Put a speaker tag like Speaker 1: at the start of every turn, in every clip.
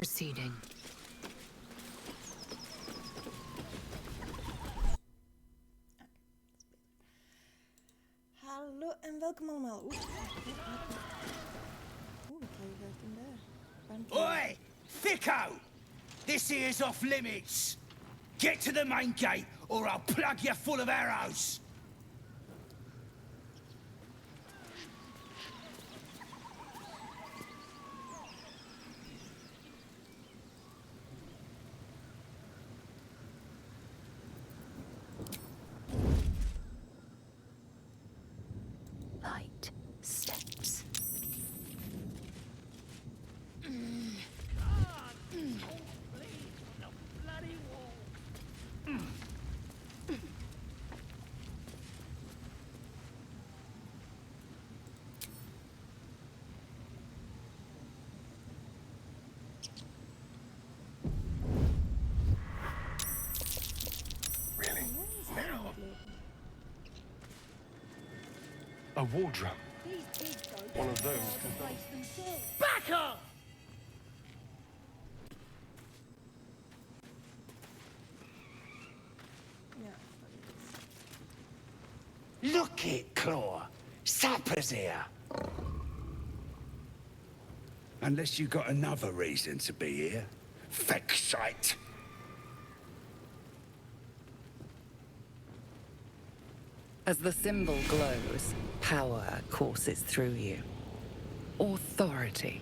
Speaker 1: proceeding.
Speaker 2: Hallo en welkom allemaal. Oeh, wat krijg je daar?
Speaker 3: Oi! Thicko! This here's off limits! Get to the main gate, or I'll plug you full of arrows!
Speaker 1: Light steps.
Speaker 4: A wardrobe. One of those.
Speaker 3: Back off! Look it, Claw. Sapper's here. Unless you got another reason to be here. Feck shite.
Speaker 5: As the symbol glows, power courses through you. Authority.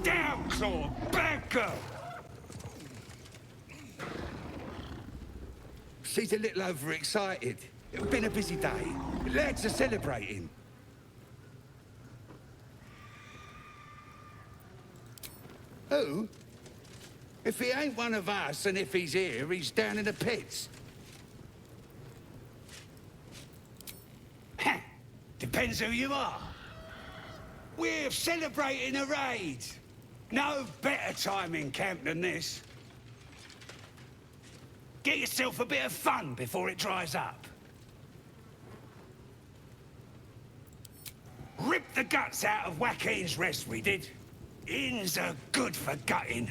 Speaker 3: Down, Claw! Bad girl! She's a little overexcited. It's been a busy day. Lads are celebrating. Who? If he ain't one of us, and if he's here, he's down in the pits. Depends who you are. We're celebrating a raid. No better time in camp than this. Get yourself a bit of fun before it dries up. Rip the guts out of Joaquin's rest, we did. Inns are good for gutting.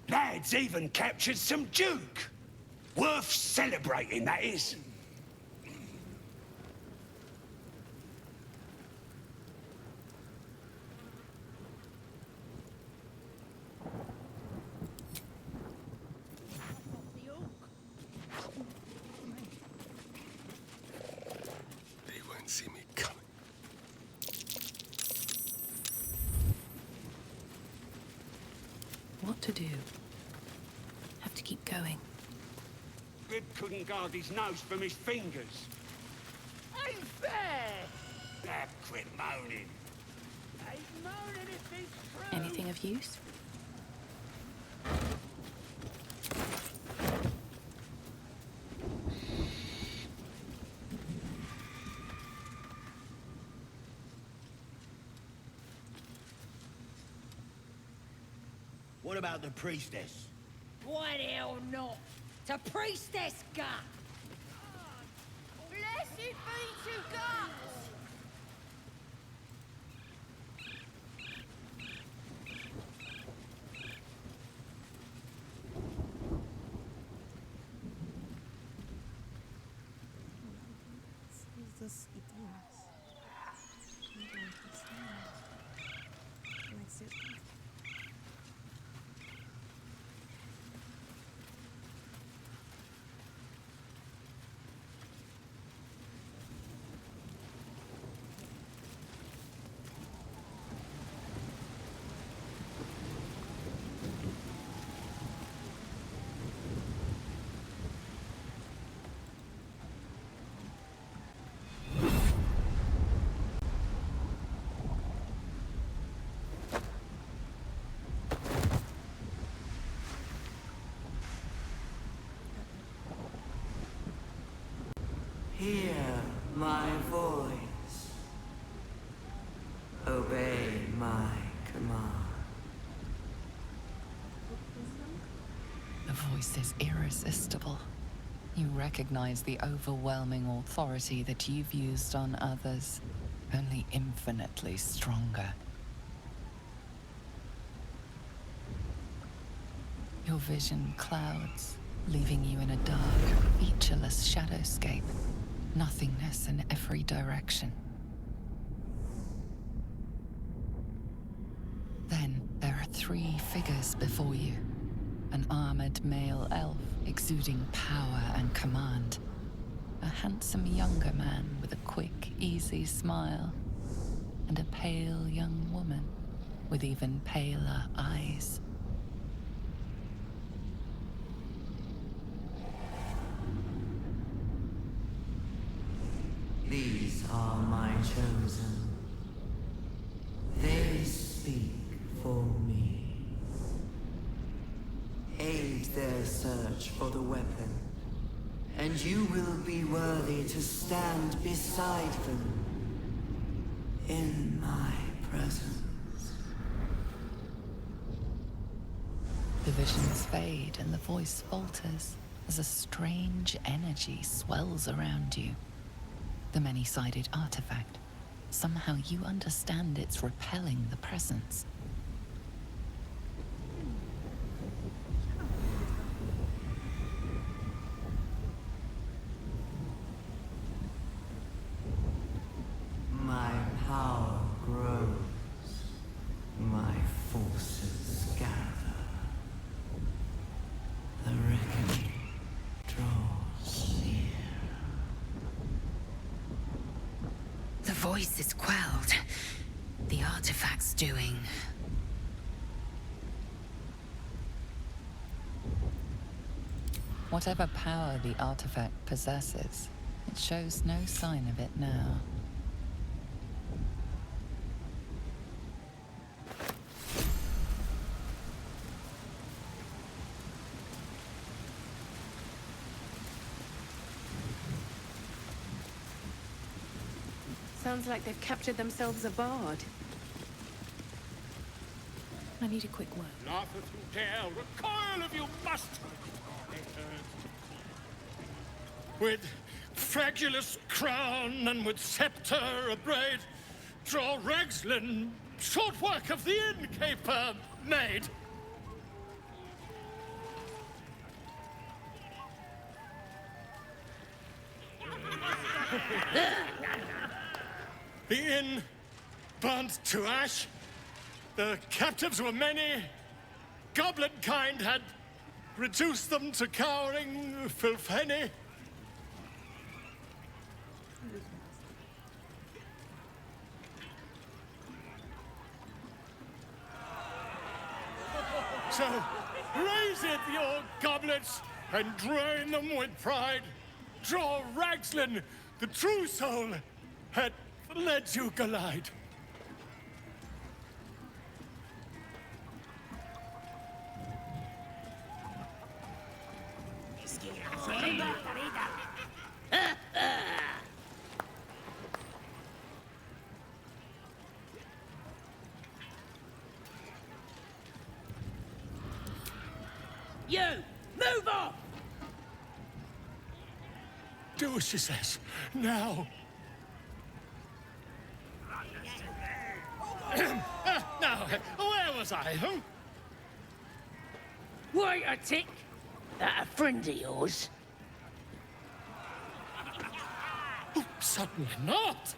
Speaker 3: Lads even captured some Duke. Worth celebrating, that is.
Speaker 4: They won't see me coming.
Speaker 1: What to do? Have to keep going.
Speaker 3: Rib couldn't guard his nose from his fingers. Ain't fair! Now quit moaning. Ain't moaning if it's true.
Speaker 1: Anything of use?
Speaker 3: What about the priestess?
Speaker 6: Why the hell not? To priestess gut! Blessed be to guts!
Speaker 2: Esses itens. Como é que se...
Speaker 7: my command.
Speaker 5: The voice is irresistible. You recognize the overwhelming authority that you've used on others, only infinitely stronger. Your vision clouds, leaving you in a dark, featureless shadowscape, nothingness in every direction. Then there are three figures before you. An armored male elf exuding power and command. A handsome younger man with a quick, easy smile. And a pale young woman with even paler eyes.
Speaker 7: These are my chosen. They speak for me. Aid their search for the weapon, and you will be worthy to stand beside them in my presence.
Speaker 5: The visions fade and the voice falters as a strange energy swells around you. The many-sided artifact. Somehow you understand it's repelling the presence.
Speaker 7: My power grows. My forces gather. The reckoning draws near.
Speaker 1: The voice is quelled. The artifact's doing.
Speaker 5: Whatever power the artifact possesses, it shows no sign of it now.
Speaker 8: Sounds like they've captured themselves a bard.
Speaker 1: I need a quick word.
Speaker 3: Laugh if you dare, recoil if you must! With fragulous crown and with scepter abraid, draw Ragslin, short work of the innkeeper made. The inn burnt to ash. The captives were many. Goblin kind had reduced them to cowering filfenny. So raise it, your goblets, and drain them with pride. Draw Ragslin, the true soul, had let you glide.
Speaker 6: You! Move off!
Speaker 3: Do as she says, now. Now, where was I, huh?
Speaker 6: Wait a tick! That a friend of yours?
Speaker 3: Oh, certainly not.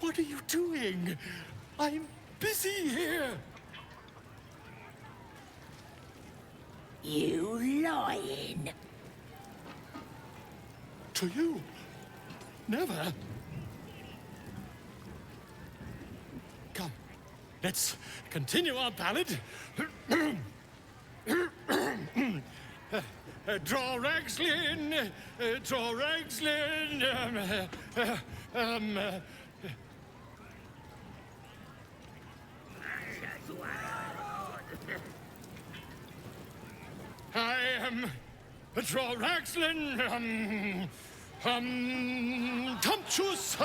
Speaker 3: What are you doing? I'm busy here.
Speaker 6: You lying!
Speaker 3: To you? Never. Come, let's continue our ballad. Draw Ragslin, draw Ragslin, I am draw Ragslin,
Speaker 4: Tumptuous,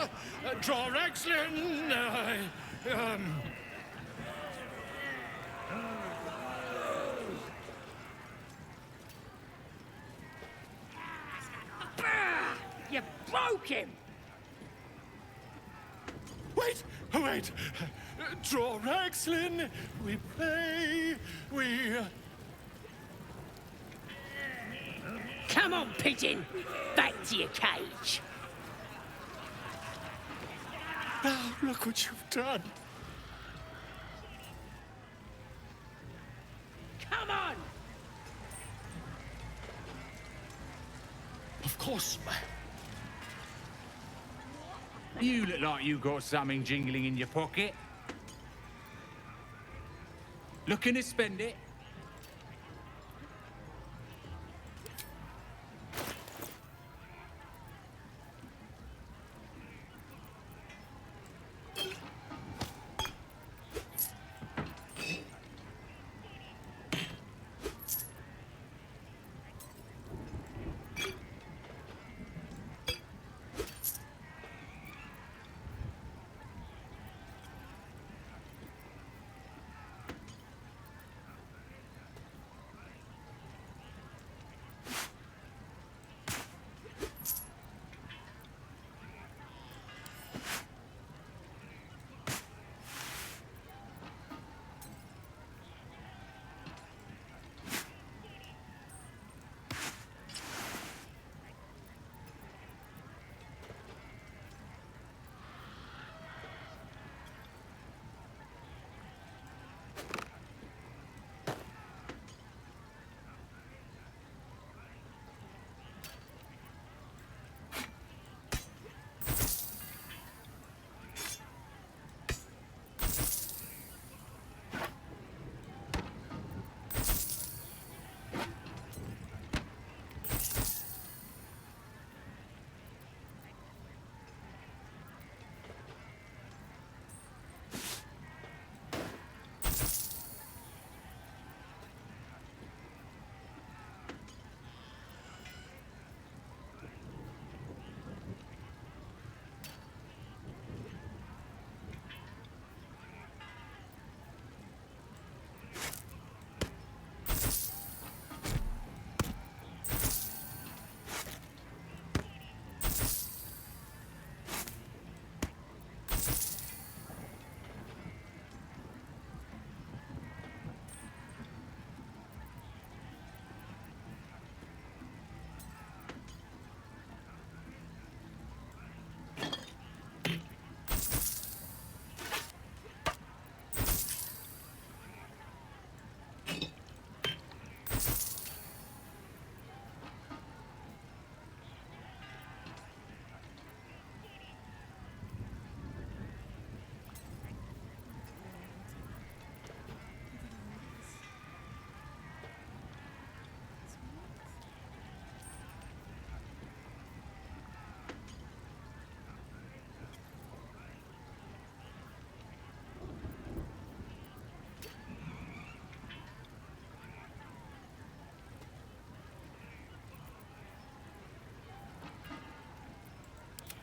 Speaker 4: draw Raxlin,
Speaker 6: You broke him!
Speaker 4: Wait, wait. Draw Raxlin, we play, we...
Speaker 6: Come on, pigeon! Back to your cage!
Speaker 4: Now, look what you've done.
Speaker 6: Come on!
Speaker 4: Of course,
Speaker 3: You look like you got something jingling in your pocket. Looking to spend it?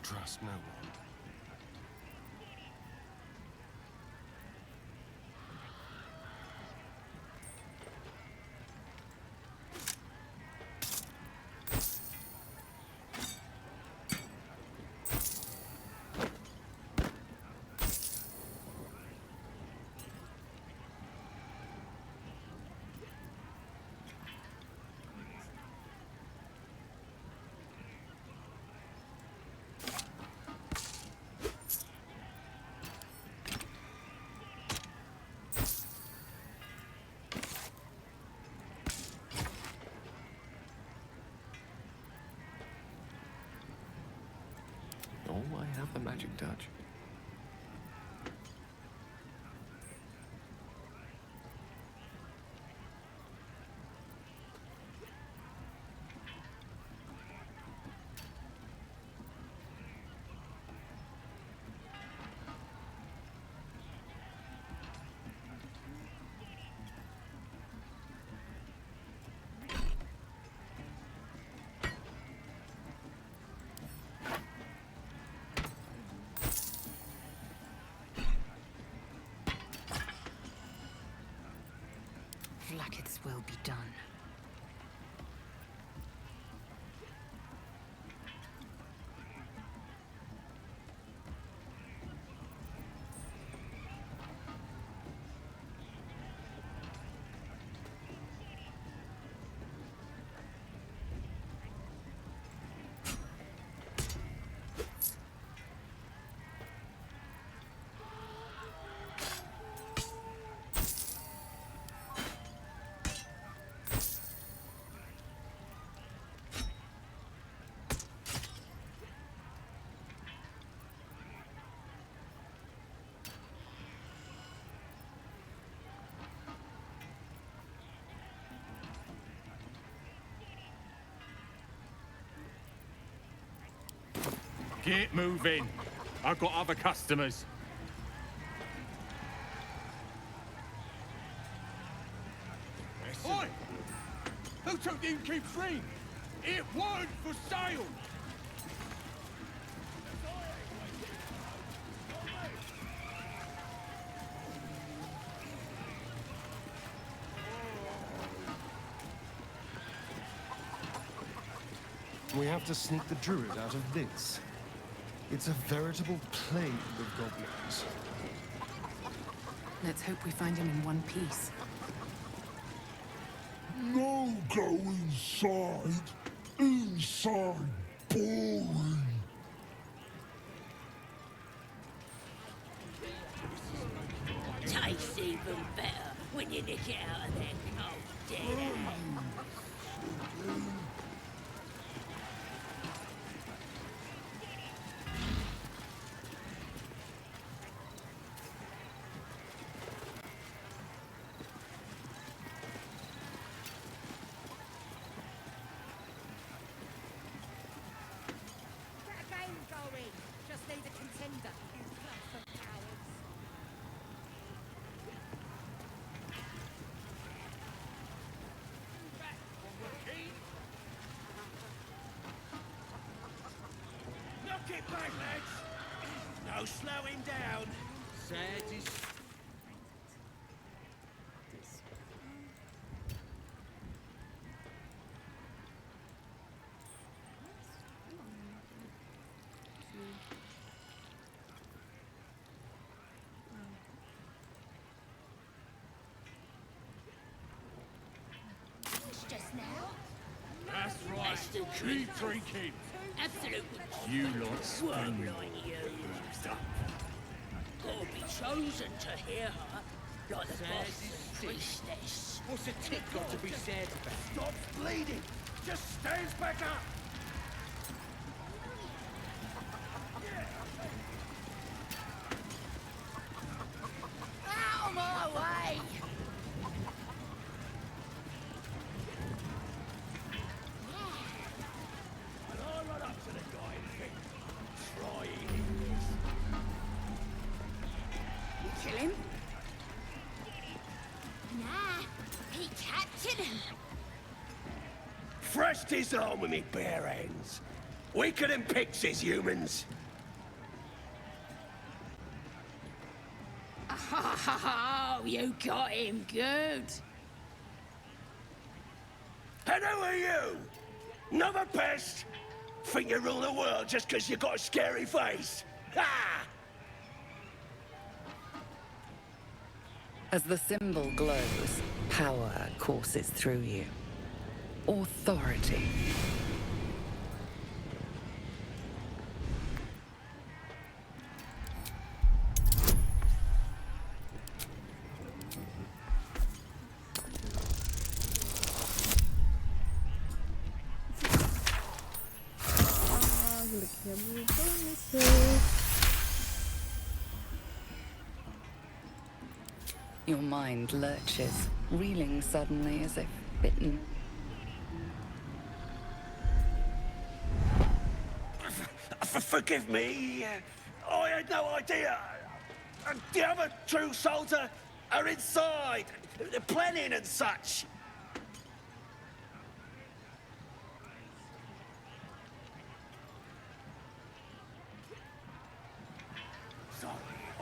Speaker 4: Trust no one.
Speaker 1: Blacketh's will be done.
Speaker 3: Get moving. I've got other customers. Oi! Who took the innkeep's ring? It weren't for sale!
Speaker 4: We have to sneak the druid out of this. It's a veritable plague of goblins.
Speaker 1: Let's hope we find him in one piece.
Speaker 9: No go inside. Inside boring.
Speaker 6: Tastes even better when you nick it out of that cold dead air.
Speaker 3: Get back, lads! No slowing down. Sad is...
Speaker 6: Just now?
Speaker 3: That's right. Keep drinking.
Speaker 6: Absolutely.
Speaker 3: You lot spring.
Speaker 6: Like you. Gotta be chosen to hear her. Like the boss priestess.
Speaker 3: What's a tick got to be said about? Stop bleeding! Just stands back up!
Speaker 6: Out of my way!
Speaker 3: And I run up to the guy and think, try eating this.
Speaker 6: You kill him?
Speaker 10: Nah, he captured him.
Speaker 3: Thrust his arm with me bare hands. Weaker than pixies, humans.
Speaker 6: Oh, you got him good.
Speaker 3: And who are you? Another pest? Think you rule the world just because you got a scary face? Ha!
Speaker 5: As the symbol glows, power courses through you. Authority. Your mind lurches, reeling suddenly as if bitten.
Speaker 3: Forgive me. I had no idea. The other true souls are inside. They're planning and such. Sorry,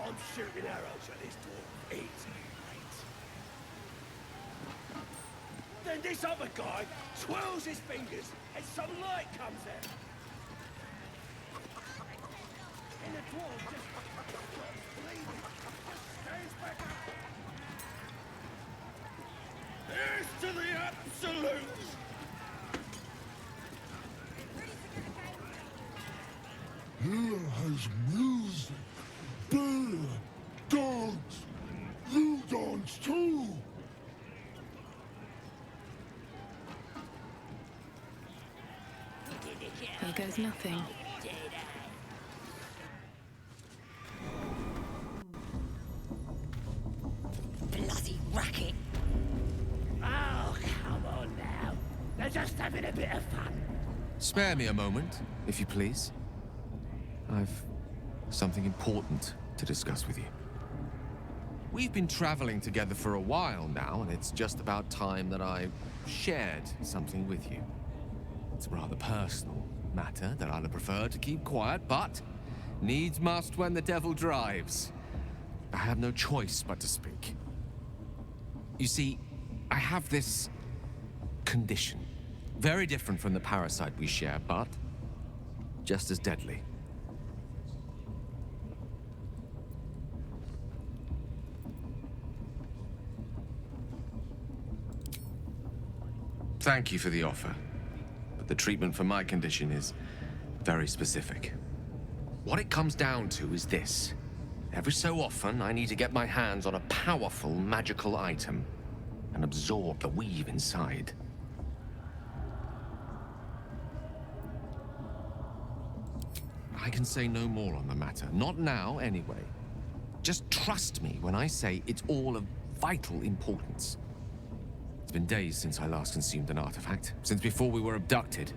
Speaker 3: I'm shooting arrows at this door. Easy, mate. Then this other guy twirls his fingers and some light comes out. And the dwarf just stops bleeding, just stands back up. Here's to the absolutes!
Speaker 9: Here has music, beer, dance. You dance too.
Speaker 8: Here goes nothing.
Speaker 10: Bloody racket.
Speaker 6: Oh, come on now. They're just having a bit of fun.
Speaker 11: Spare me a moment, if you please. I've something important to discuss with you. We've been traveling together for a while now, and it's just about time that I shared something with you. It's a rather personal matter that I'd have preferred to keep quiet, but needs must when the devil drives. I have no choice but to speak. You see, I have this condition. Very different from the parasite we share, but just as deadly. Thank you for the offer, but the treatment for my condition is very specific. What it comes down to is this. Every so often, I need to get my hands on a powerful magical item and absorb the weave inside. I can say no more on the matter. Not now, anyway. Just trust me when I say it's all of vital importance. It's been days since I last consumed an artifact, since before we were abducted.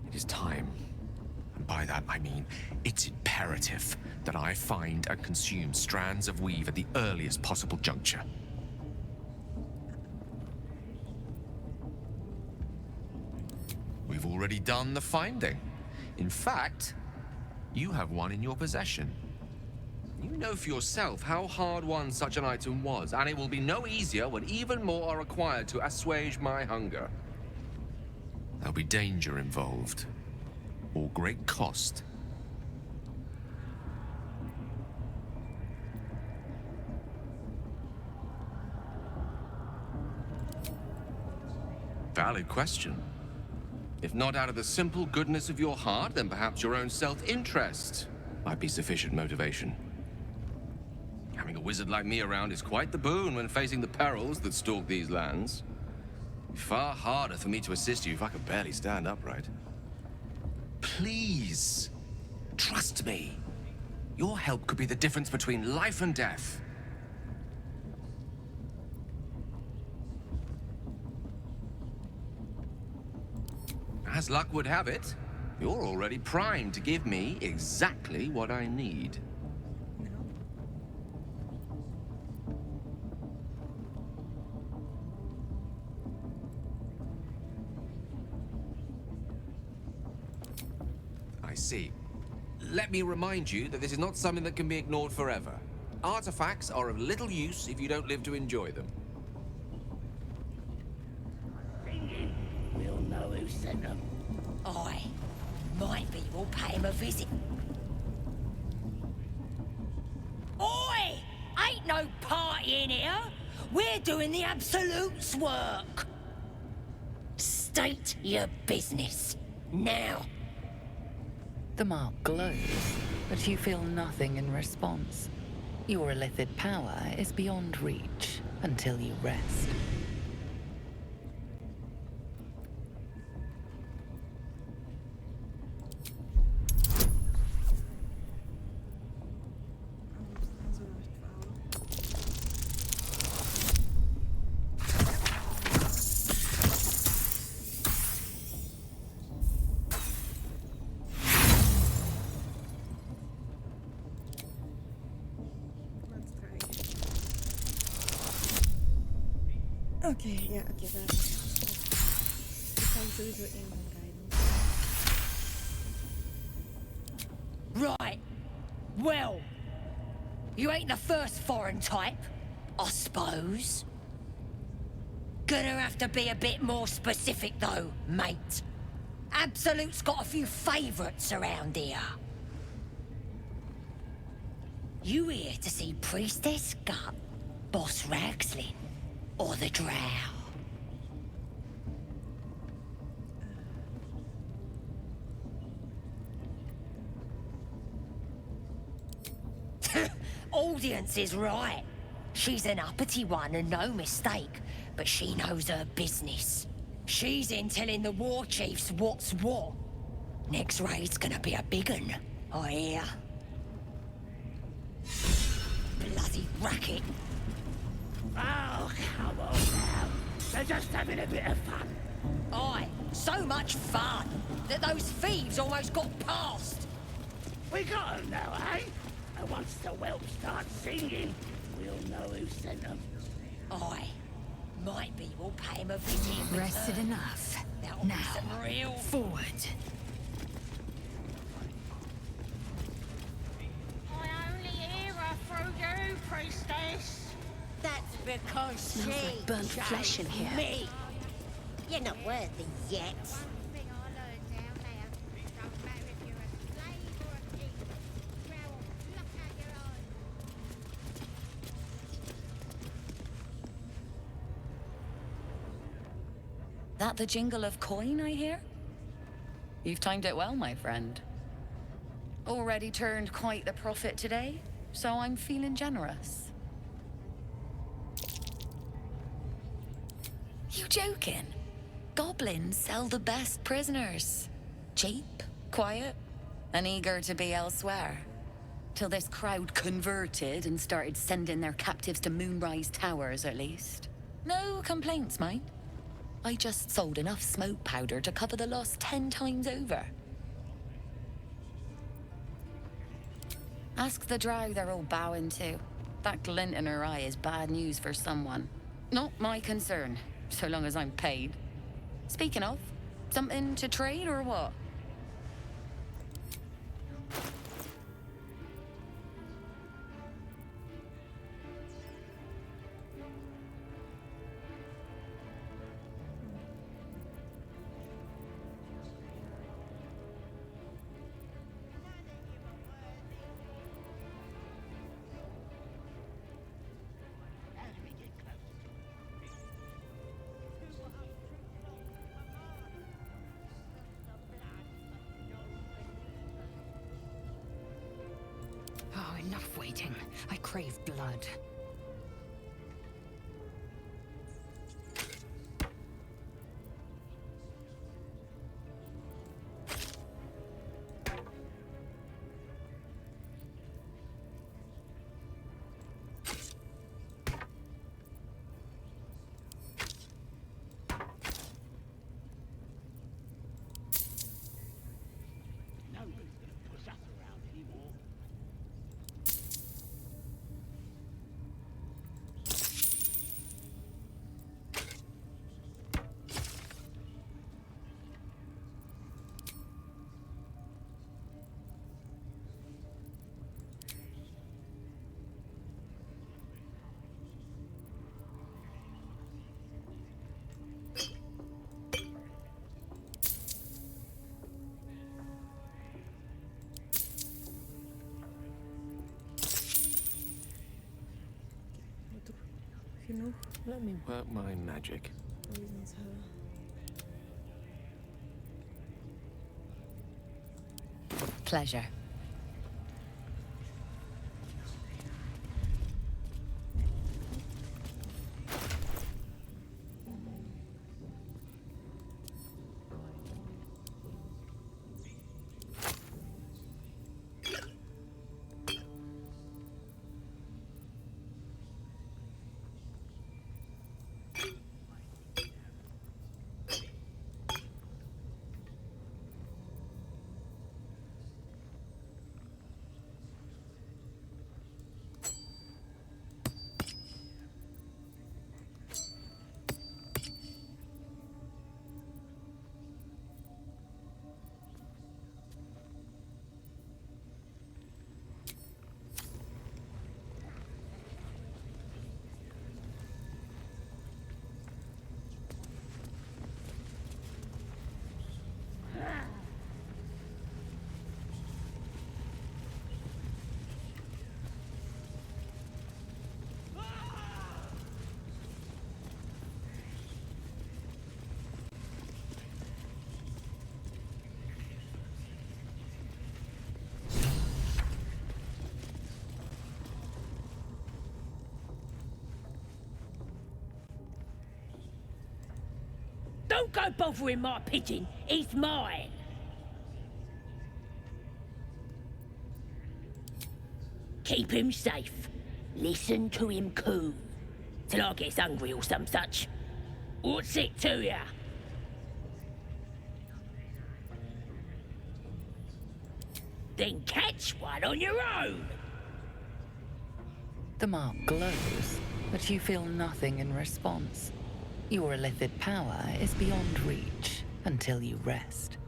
Speaker 11: It is time. And by that I mean, it's imperative that I find and consume strands of weave at the earliest possible juncture. We've already done the finding. In fact, you have one in your possession. You know for yourself how hard won such an item was, and it will be no easier when even more are required to assuage my hunger. There'll be danger involved, or great cost. Valid question. If not out of the simple goodness of your heart, then perhaps your own self-interest might be sufficient motivation. Having a wizard like me around is quite the boon when facing the perils that stalk these lands. Far harder for me to assist you if I could barely stand upright. Please, trust me. Your help could be the difference between life and death. As luck would have it, you're already primed to give me exactly what I need. I see. Let me remind you that this is not something that can be ignored forever. Artifacts are of little use if you don't live to enjoy them.
Speaker 6: We'll know who sent them.
Speaker 10: Maybe we'll pay him a visit. Oi! Ain't no party in here. We're doing the absolute's work. State your business. Now.
Speaker 5: The mark glows, but you feel nothing in response. Your illithid power is beyond reach until you rest.
Speaker 2: Oké, ja, oké, daar. Ik ga sowieso in gaan rijden.
Speaker 10: Right. Well, you ain't the first foreign type, I suppose. Gonna have to be a bit more specific though, mate. Absolute's got a few favourites around here. You here to see Priestess Gut, Boss Ragslin, or the Drow? Audience is right. She's an uppity one and no mistake, but she knows her business. She's in telling the war chiefs what's what. Next raid's gonna be a big un, I hear. Bloody racket.
Speaker 6: Oh, come on now. They're just having a bit of fun.
Speaker 10: Aye, so much fun that those thieves almost got past.
Speaker 6: We got 'em now, eh? And once the whelp starts singing, we'll know who sent them.
Speaker 10: Aye. Might be we'll pay him a visit in
Speaker 1: Rested
Speaker 10: return.
Speaker 1: enough.
Speaker 10: That'll be
Speaker 1: Now,
Speaker 10: some real...
Speaker 1: forward.
Speaker 6: I only hear her through you, priestess.
Speaker 10: That's because
Speaker 1: Smells
Speaker 10: she
Speaker 1: like burnt flesh in
Speaker 10: chose
Speaker 1: here.
Speaker 10: me. You're not worthy yet.
Speaker 5: That the jingle of coin I hear? You've timed it well, my friend. Already turned quite the profit today, so I'm feeling generous. You joking? Goblins sell the best prisoners. Cheap, quiet, and eager to be elsewhere. Till this crowd converted and started sending their captives to Moonrise Towers, at least. No complaints, mind. I just sold enough smoke powder to cover the loss 10 times over. Ask the drow they're all bowing to. That glint in her eye is bad news for someone. Not my concern, so long as I'm paid. Speaking of, something to trade or what?
Speaker 1: Oh, enough waiting. I crave blood.
Speaker 6: Nobody's gonna push us around anymore.
Speaker 2: Genoeg. Let me
Speaker 11: Work my magic.
Speaker 2: poisons her.
Speaker 5: Pleasure.
Speaker 6: go bothering my pigeon. He's mine. Keep him safe. Listen to him coo. Till I gets hungry or some such. What's it to ya? Then catch one on your own.
Speaker 5: The mark glows, but you feel nothing in response. Your illithid power is beyond reach until you rest.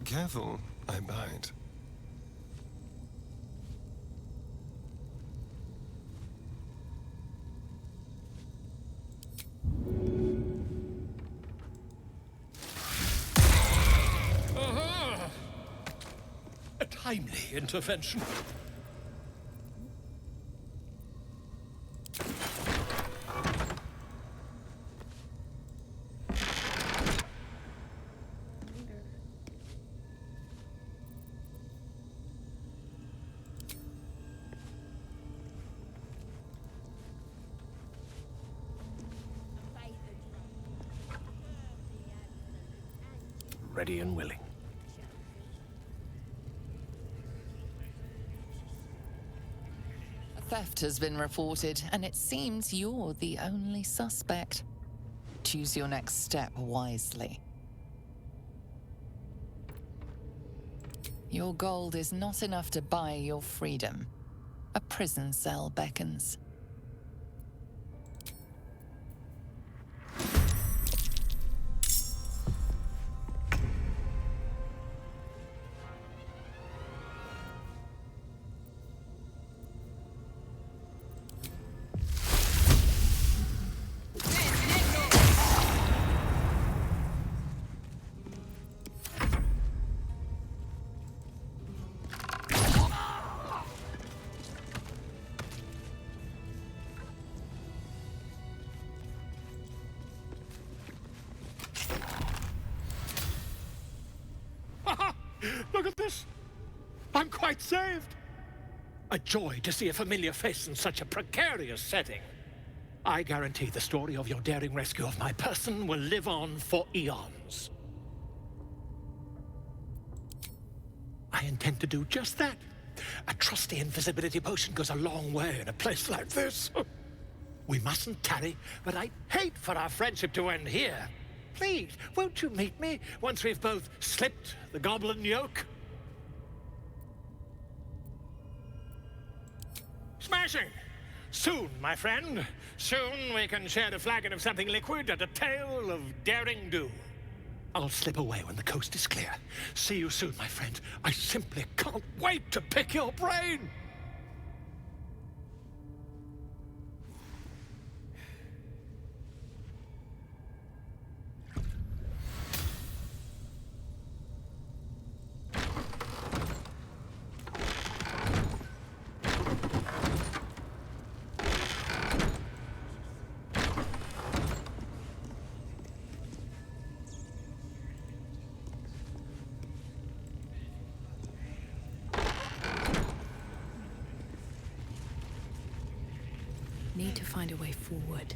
Speaker 4: Careful, I bite.
Speaker 12: A timely intervention. Ready and willing.
Speaker 5: A theft has been reported, and it seems you're the only suspect. Choose your next step wisely. Your gold is not enough to buy your freedom. A prison cell beckons.
Speaker 12: Look at this! I'm quite saved! A joy to see a familiar face in such a precarious setting. I guarantee the story of your daring rescue of my person will live on for eons. I intend to do just that. A trusty invisibility potion goes a long way in a place like this. We mustn't tarry, but I'd hate for our friendship to end here. Please, won't you meet me once we've both slipped the goblin yoke? Smashing! Soon, my friend. Soon we can share a flagon of something liquid and a tale of daring do. I'll slip away when the coast is clear. See you soon, my friend. I simply can't wait to pick your brain!
Speaker 8: Need to find a way forward.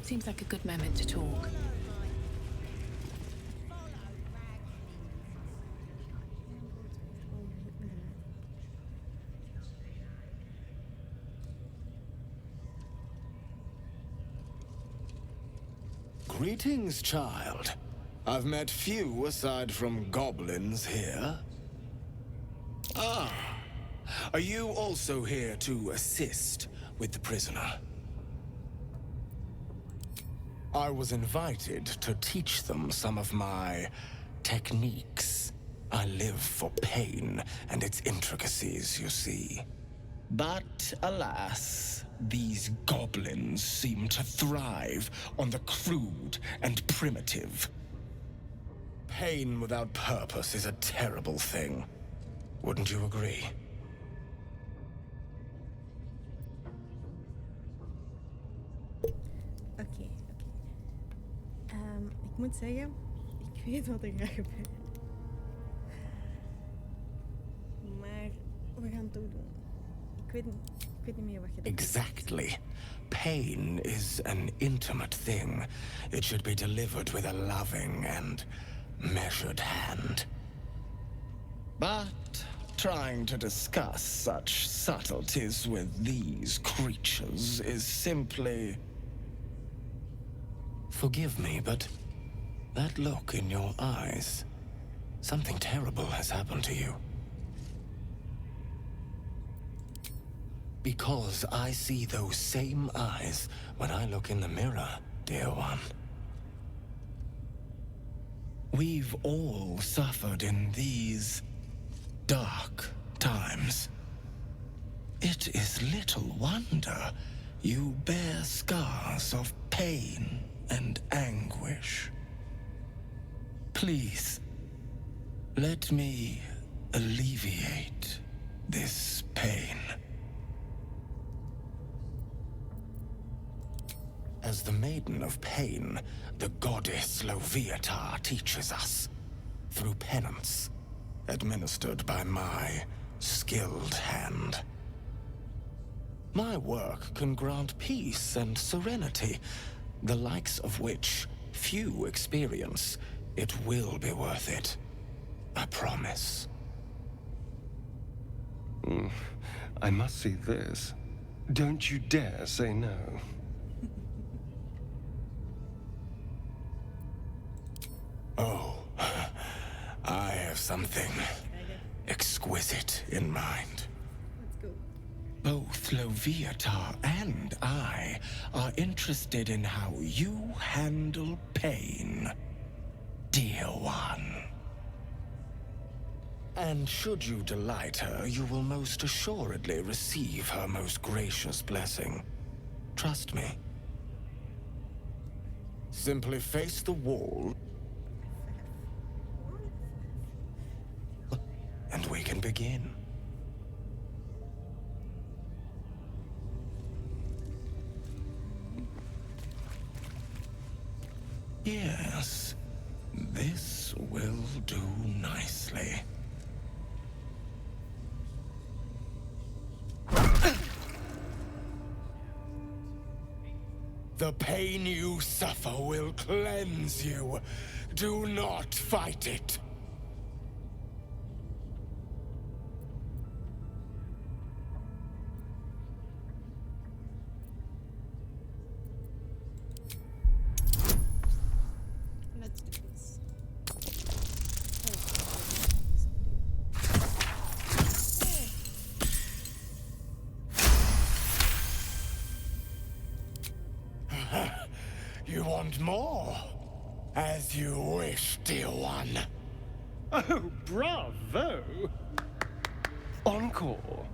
Speaker 8: Seems like a good moment to talk.
Speaker 13: Greetings, child. I've met few aside from goblins here. Ah. Are you also here to assist with the prisoner? I was invited to teach them some of my techniques. I live for pain and its intricacies, you see. But alas, these goblins seem to thrive on the crude and primitive. pain without purpose is a terrible thing. Wouldn't you agree?
Speaker 2: Oké. Ik moet zeggen, ik weet wat er gaat gebeuren. Maar we gaan het ook doen. Ik weet niet meer wat je doet.
Speaker 13: Exactly. Pain is an intimate thing. It should be delivered with a loving and measured hand. But trying to discuss such subtleties with these creatures is simply... Forgive me, but that look in your eyes, something terrible has happened to you. Because I see those same eyes when I look in the mirror, dear one. We've all suffered in these dark times. It is little wonder you bear scars of pain and anguish. Please, let me alleviate this pain. As the Maiden of Pain, the goddess Loviatar teaches us, through penance, administered by my skilled hand. My work can grant peace and serenity, the likes of which few experience. It will be worth it. I promise.
Speaker 4: I must see this. Don't you dare say no.
Speaker 13: Oh, I have something exquisite in mind.
Speaker 2: Let's go.
Speaker 13: Both Loviatar and I are interested in how you handle pain, dear one. And should you delight her, you will most assuredly receive her most gracious blessing. Trust me. Simply face the wall, and we can begin. Yes, this will do nicely. The pain you suffer will cleanse you. Do not fight it.
Speaker 2: Let's do this.
Speaker 13: You want more? As you wish, dear one.
Speaker 4: Oh, bravo! Encore.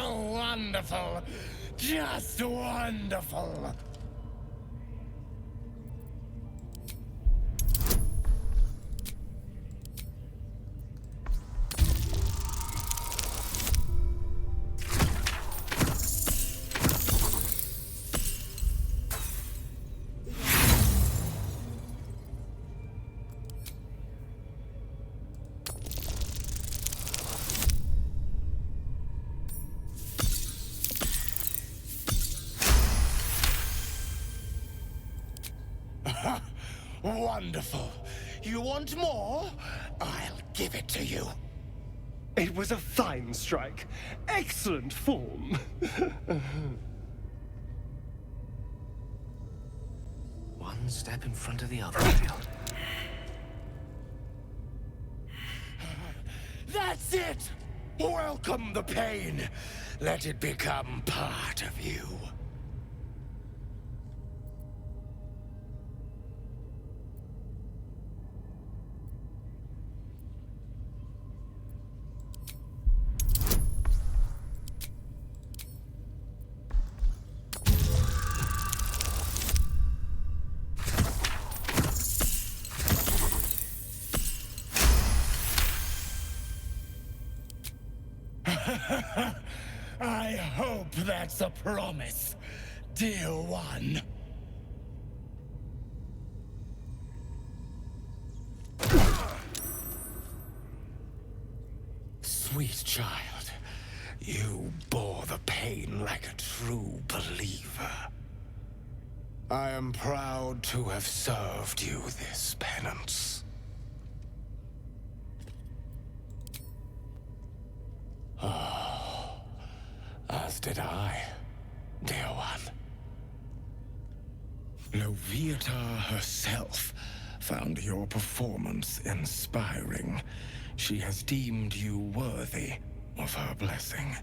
Speaker 13: Wonderful. Just wonderful. Wonderful. You want more? I'll give it to you.
Speaker 4: It was a fine strike. Excellent form.
Speaker 11: One step in front of the other.
Speaker 13: That's it! Welcome the pain. Let it become part of you. I hope that's a promise, dear one. Sweet child, you bore the pain like a true believer. I am proud to have served you this penance. Oh, as did I, dear one. Loviata herself found your performance inspiring. She has deemed you worthy of her blessing.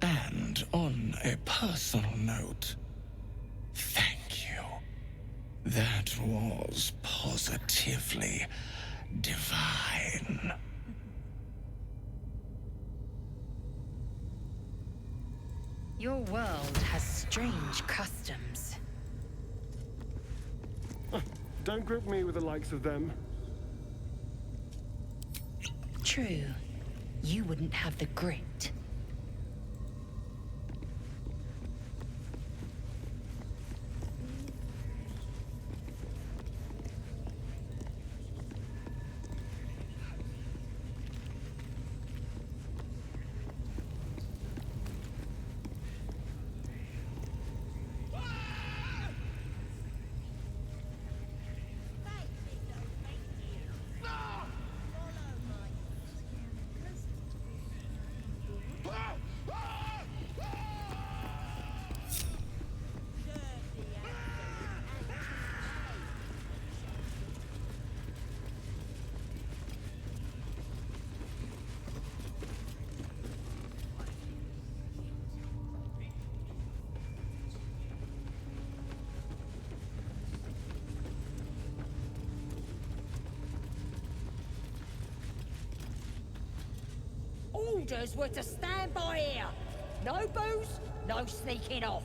Speaker 13: And on a personal note, thank you. That was positively divine.
Speaker 1: Your world has strange customs.
Speaker 4: Don't group me with the likes of them.
Speaker 1: True. You wouldn't have the grit.
Speaker 10: Orders were to stand by here. No booze, no sneaking off.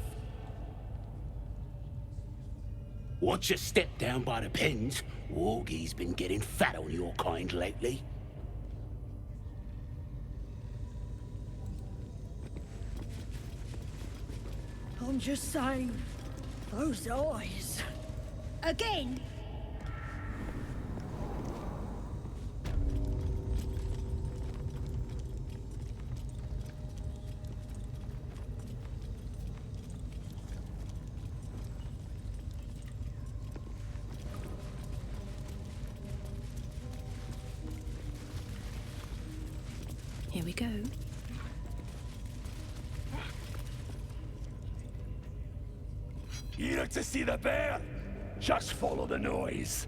Speaker 3: Watch your step down by the pens. Wargie's been getting fat on your kind lately.
Speaker 2: I'm just saying, those eyes.
Speaker 10: Again?
Speaker 1: Here we go.
Speaker 3: Here to see the bear? Just follow the noise.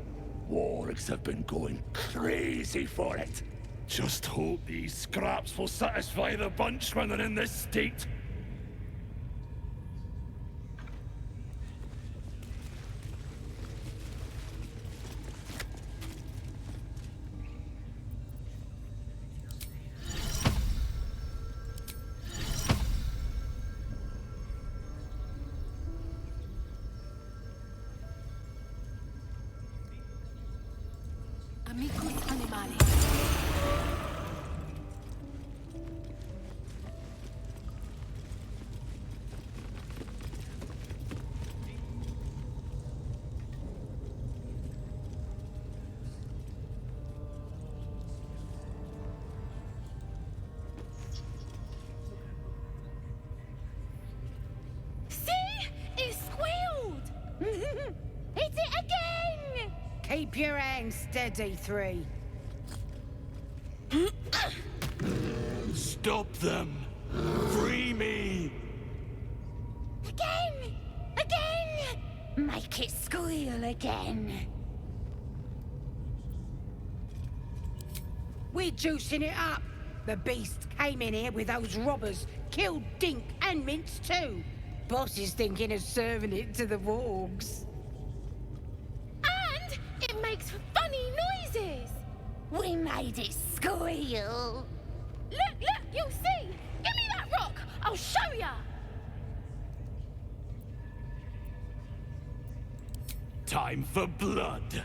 Speaker 3: Wargs have been going crazy for it. Just hope these scraps will satisfy the bunch when they're in this state.
Speaker 8: Amicus animalis.
Speaker 6: See? It squealed! Hit it again!
Speaker 14: Keep your hands steady, three.
Speaker 3: Stop them! Free me!
Speaker 10: Again! Again! Make it squeal again.
Speaker 14: We're juicing it up. The beast came in here with those robbers, killed Dink and Mince too. Boss is thinking of serving it to the wargs.
Speaker 6: And it makes funny noises!
Speaker 10: We made it squeal.
Speaker 6: Look, you'll see! Give me
Speaker 8: I'll show ya!
Speaker 3: Time for blood.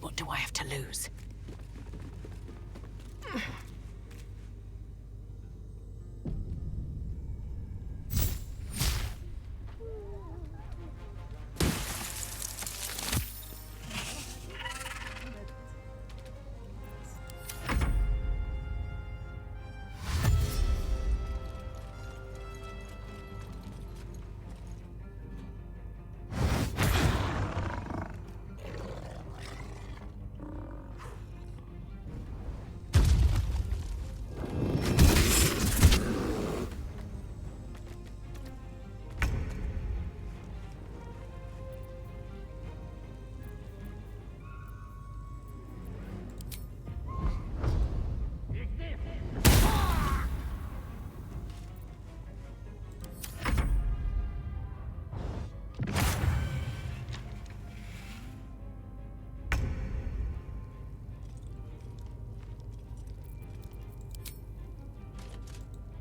Speaker 14: What do I have to lose?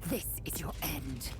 Speaker 1: This is your end.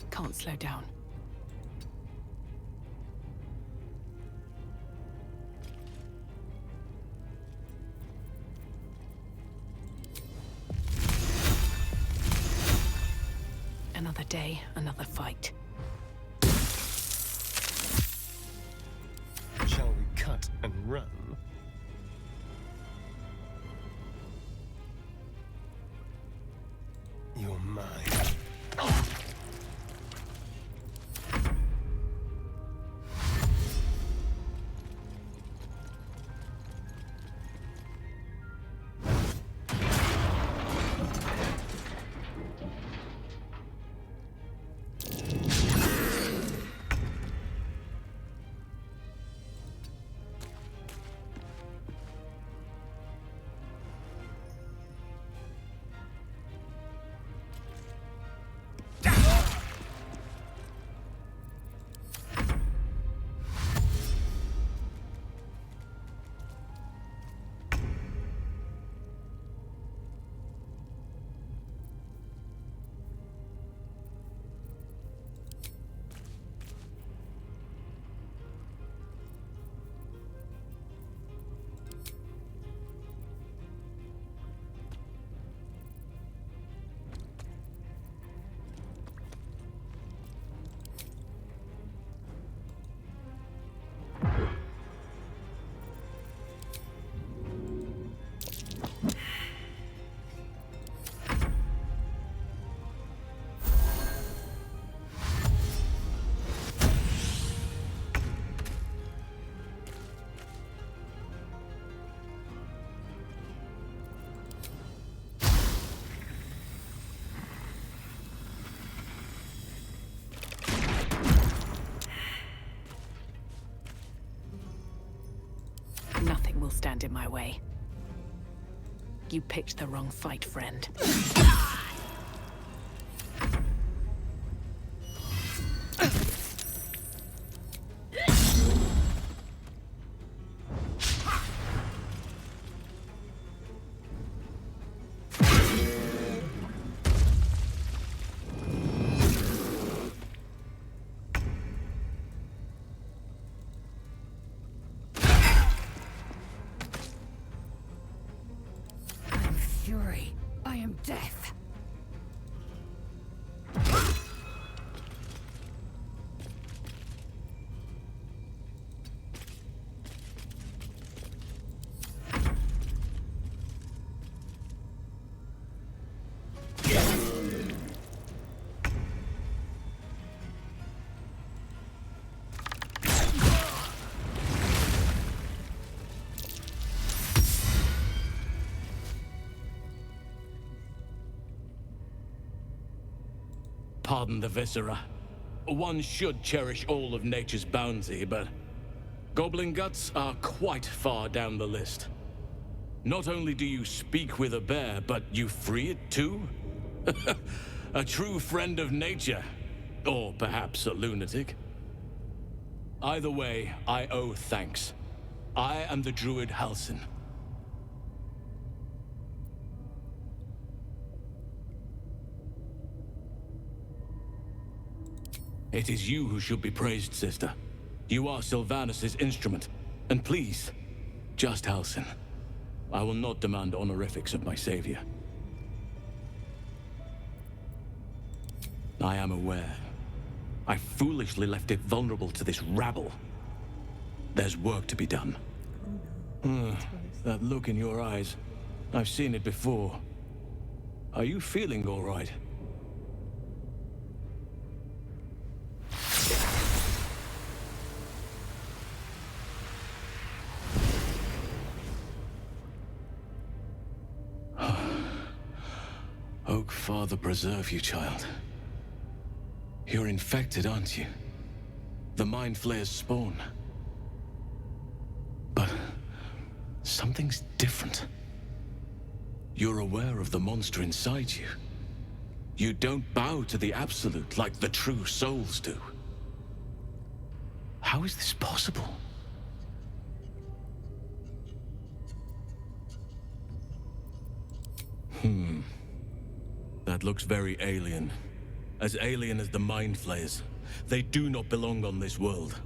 Speaker 14: Can't slow down. Another day, another fight.
Speaker 4: Shall we cut and run? You're mine.
Speaker 15: Nothing will stand in my way. You picked the wrong fight, friend.
Speaker 1: Fury. I am death.
Speaker 3: Pardon the viscera. One should cherish all of nature's bounty, but goblin guts are quite far down the list. Not only do you speak with a bear, but you free it too? A true friend of nature. Or perhaps a lunatic. Either way, I owe thanks. I am the druid Halsin. It is you who should be praised, sister. You are Sylvanus' instrument. And please, just Halsin. I will not demand honorifics of my savior. I am aware. I foolishly left it vulnerable to this rabble. There's work to be done. That look in your eyes. I've seen it before. Are you feeling all right? Oak Father preserve you, child. You're infected, aren't you? The Mind Flayer's spawn. But something's different. You're aware of the monster inside you. You don't bow to the Absolute like the true souls do. How is this possible? That looks very alien. As alien as the Mind Flayers. They do not belong on this world.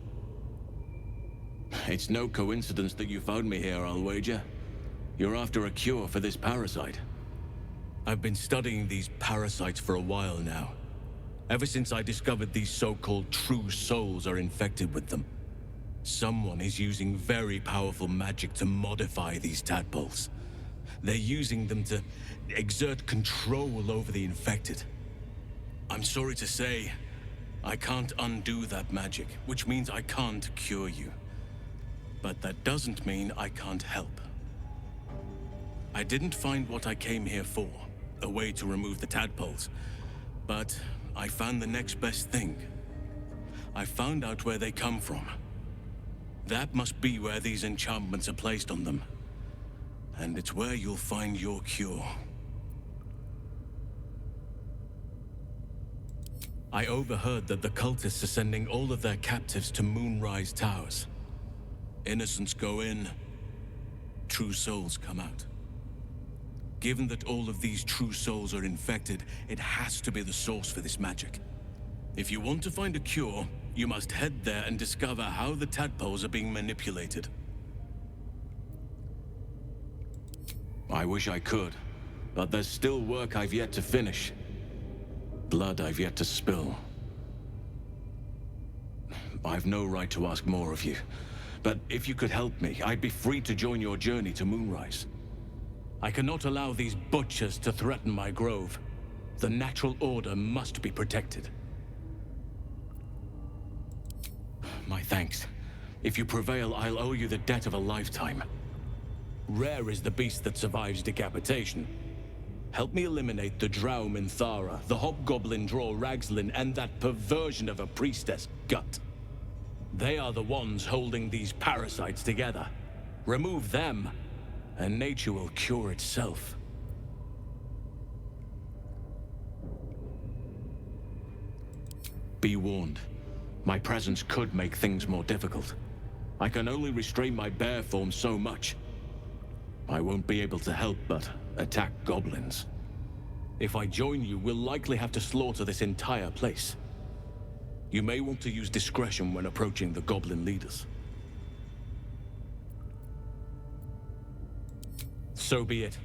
Speaker 3: It's no coincidence that you found me here, I'll wager. You're after a cure for this parasite. I've been studying these parasites for a while now. Ever since I discovered these so-called true souls are infected with them. Someone is using very powerful magic to modify these tadpoles. They're using them to exert control over the infected. I'm sorry to say, I can't undo that magic, which means I can't cure you. But that doesn't mean I can't help. I didn't find what I came here for, a way to remove the tadpoles. But I found the next best thing. I found out where they come from. That must be where these enchantments are placed on them. And it's where you'll find your cure. I overheard that the cultists are sending all of their captives to Moonrise Towers. Innocents go in, true souls come out. Given that all of these true souls are infected, it has to be the source for this magic. If you want to find a cure, you must head there and discover how the tadpoles are being manipulated. I wish I could, but there's still work I've yet to finish. Blood I've yet to spill. I've no right to ask more of you, but if you could help me, I'd be free to join your journey to Moonrise. I cannot allow these butchers to threaten my grove. The natural order must be protected. My thanks. If you prevail, I'll owe you the debt of a lifetime. Rare is the beast that survives decapitation. Help me eliminate the Drow Minthara, the Hobgoblin Draw Ragslin, and that perversion of a priestess, Gut. They are the ones holding these parasites together.
Speaker 16: Remove them, and nature will cure itself. Be warned. My presence could make things more difficult. I can only restrain my bear form so much. I won't be able to help but attack goblins. If I join you, we'll likely have to slaughter this entire place. You may want to use discretion when approaching the goblin leaders. So be it.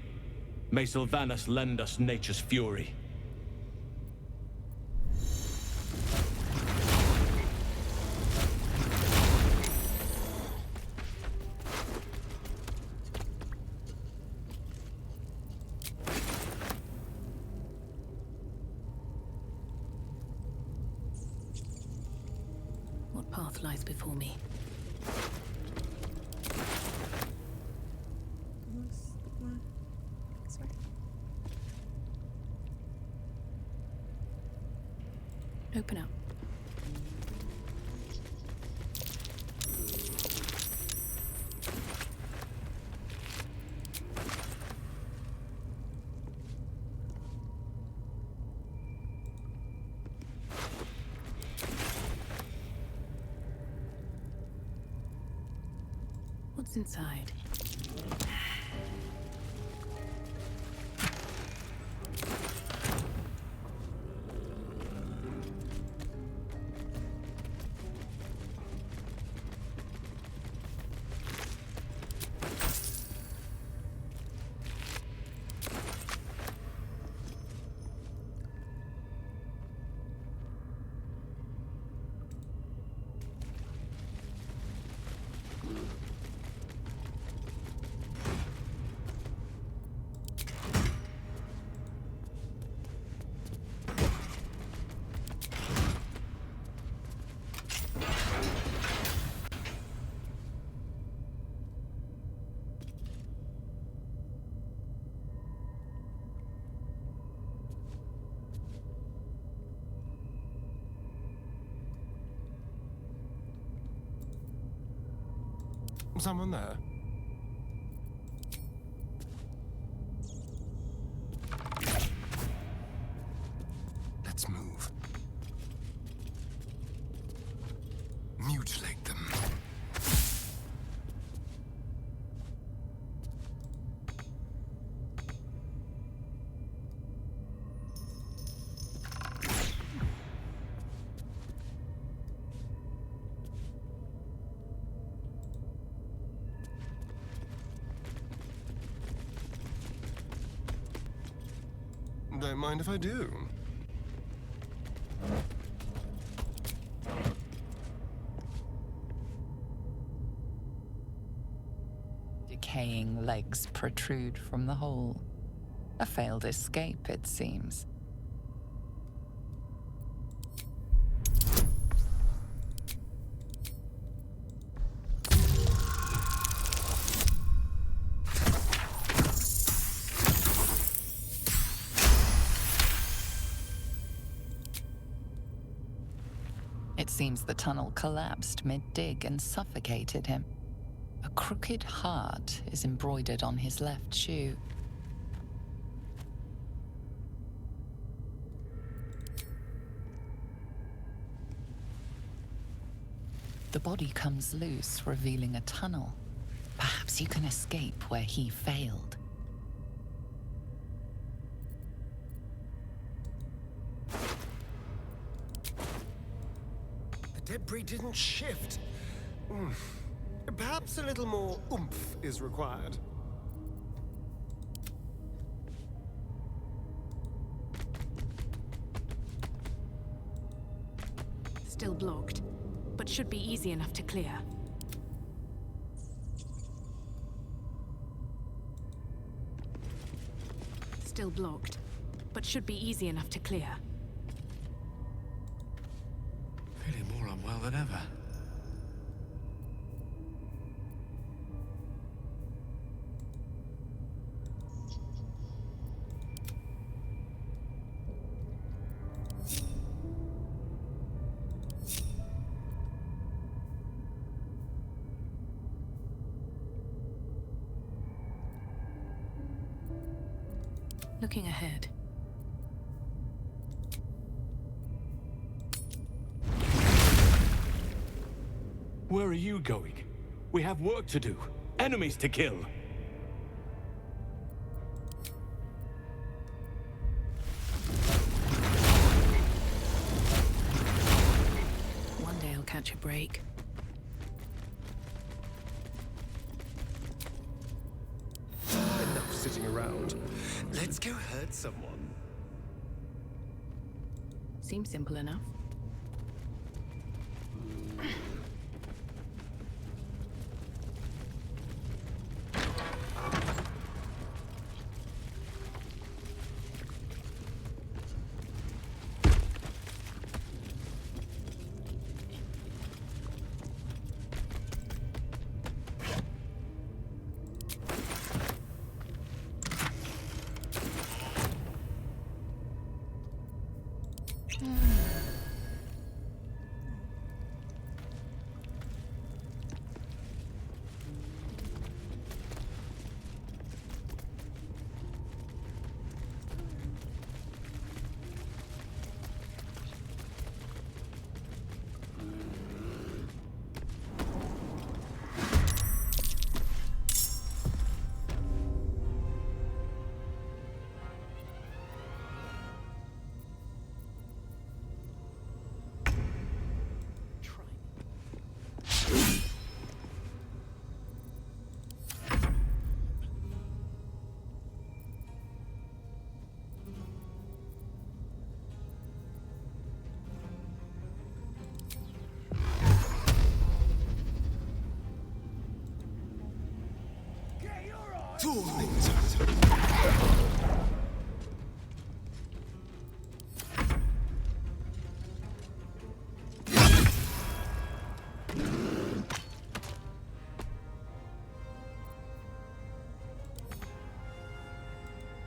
Speaker 16: May Sylvanus lend us nature's fury.
Speaker 15: What path lies before me? Open up. What's inside?
Speaker 4: Someone there? Let's move. Mutilate them. Don't mind if I do.
Speaker 5: Decaying legs protrude from the hole. A failed escape, it seems. It seems the tunnel collapsed mid-dig and suffocated him. A crooked heart is embroidered on his left shoe. The body comes loose, revealing a tunnel. Perhaps you can escape where he failed.
Speaker 4: Debris didn't shift. Perhaps a little more oomph is required.
Speaker 15: Still blocked, but should be easy enough to clear. Still blocked, but should be easy enough to clear.
Speaker 11: Feeling more unwell than ever.
Speaker 15: Looking ahead.
Speaker 16: Where are you going? We have work to do. Enemies to kill.
Speaker 15: One day I'll catch a break.
Speaker 4: Enough sitting around. Let's go hurt someone.
Speaker 15: Seems simple enough.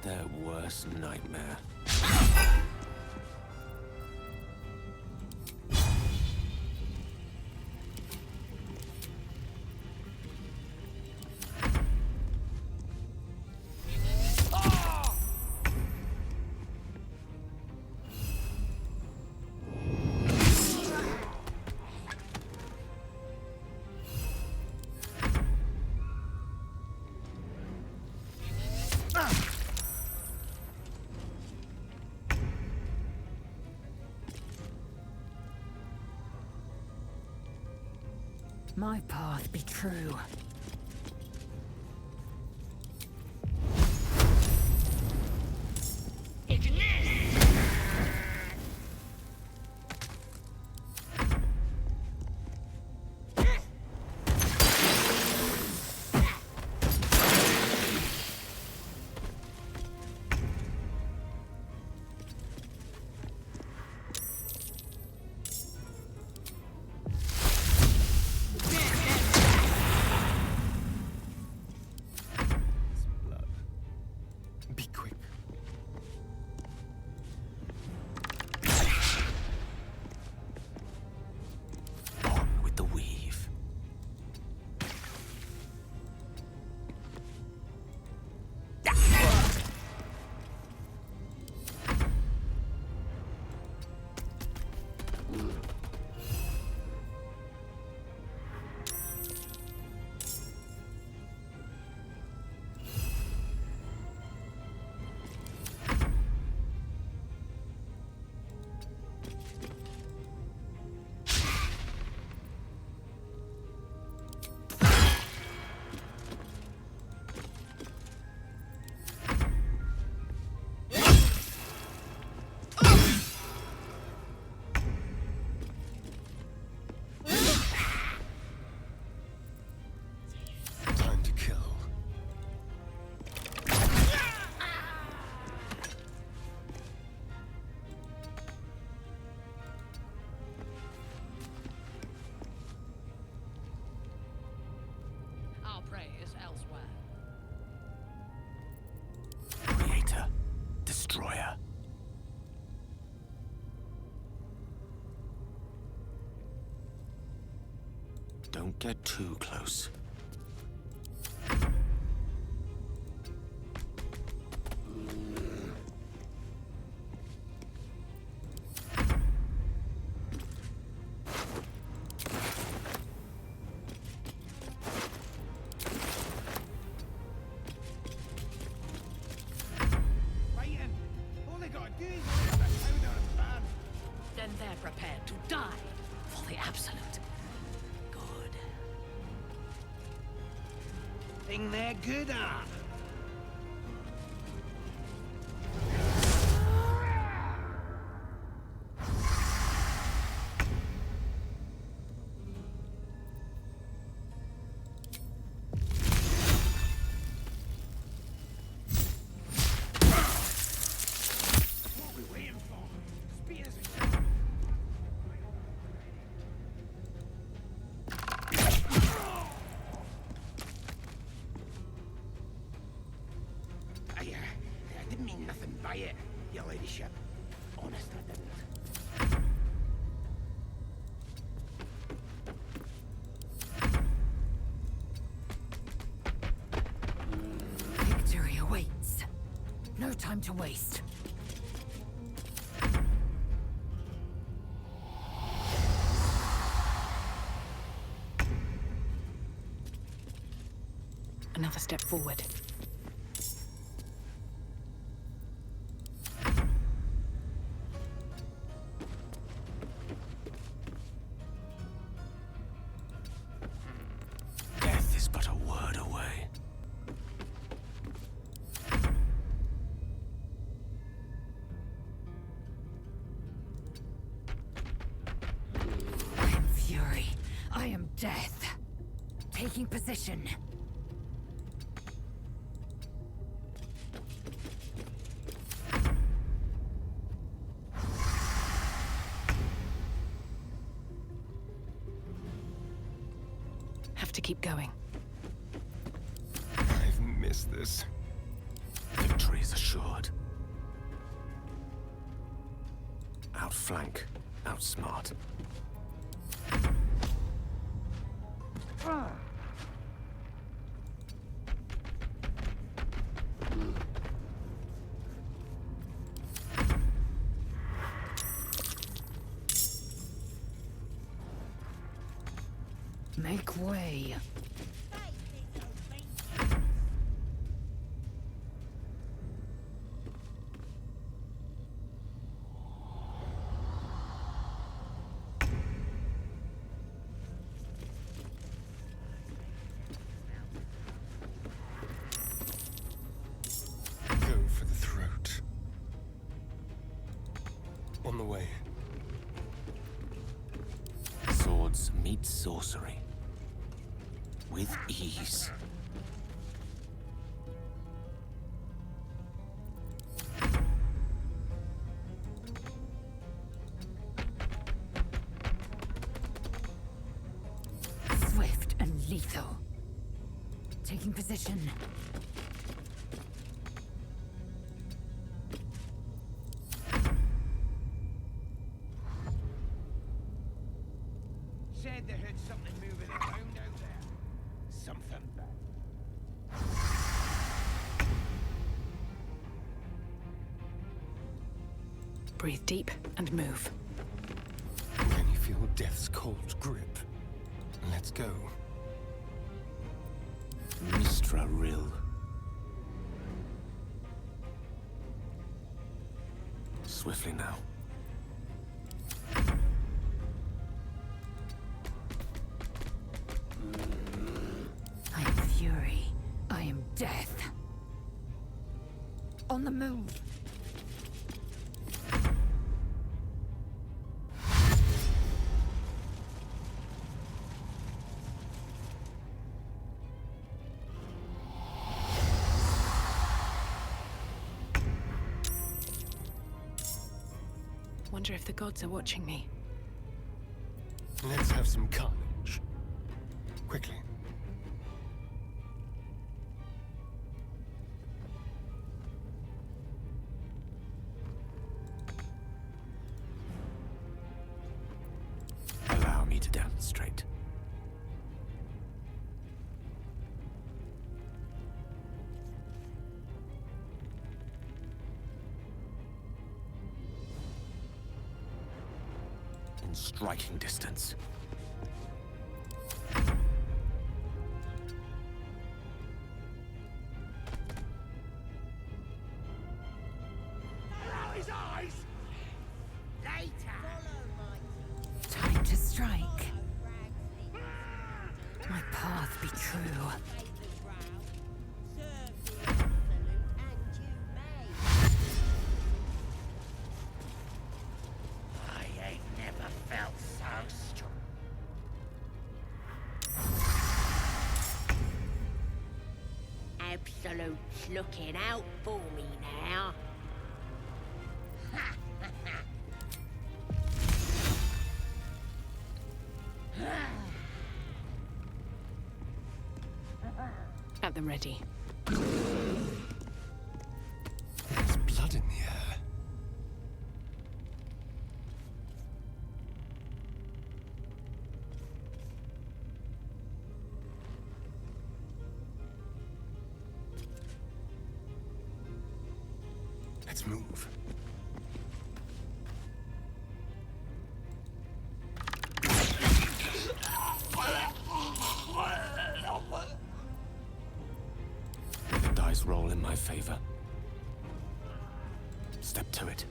Speaker 13: Their worst nightmare.
Speaker 1: My path be true.
Speaker 13: Destroyer. Don't get too close.
Speaker 17: thing they're good at. I didn't mean nothing by it, your ladyship. Honest, I didn't.
Speaker 1: Victory awaits. No time to waste.
Speaker 15: Another step forward.
Speaker 13: Death is but a word away.
Speaker 1: I am fury. I am death. Taking position.
Speaker 15: Have to keep going.
Speaker 4: I've missed this.
Speaker 13: Victory is assured. Outflank, outsmart.
Speaker 1: Make way.
Speaker 4: Go for the throat. On the way.
Speaker 13: Swords meet sorcery. With ease.
Speaker 1: Swift and lethal. Taking position.
Speaker 17: Said they heard something moving around out there. Something bad.
Speaker 15: Breathe deep and move.
Speaker 4: Can you feel death's cold grip? Let's go.
Speaker 13: Mistra Rill. Swiftly now.
Speaker 1: I am fury. I am death. On the move.
Speaker 15: Wonder if the gods are watching me.
Speaker 4: Let's have some carnage. Quickly.
Speaker 13: Allow me to demonstrate. In striking distance.
Speaker 17: His eyes! Later!
Speaker 1: Time to strike. My path be true.
Speaker 6: Absolute's looking out for me now.
Speaker 15: At the ready.
Speaker 4: There's blood in the air. Let's move. The dice roll in my favor. Step to it.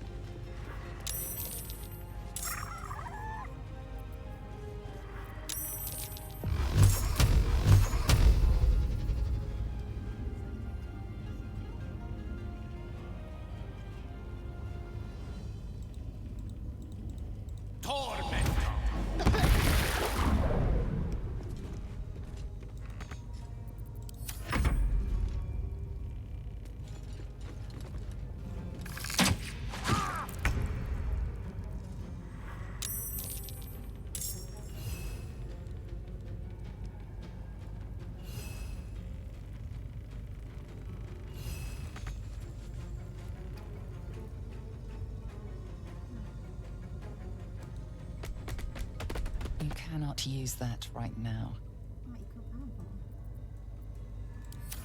Speaker 5: You cannot use that right now.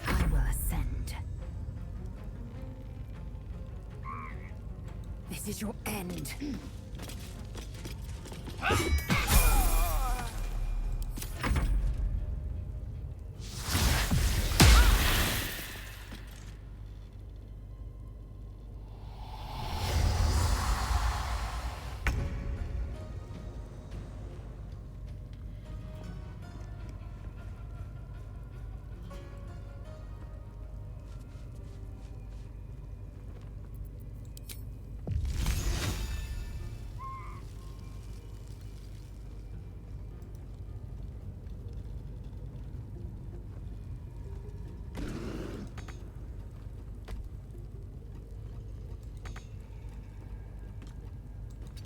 Speaker 1: I will ascend. This is your end.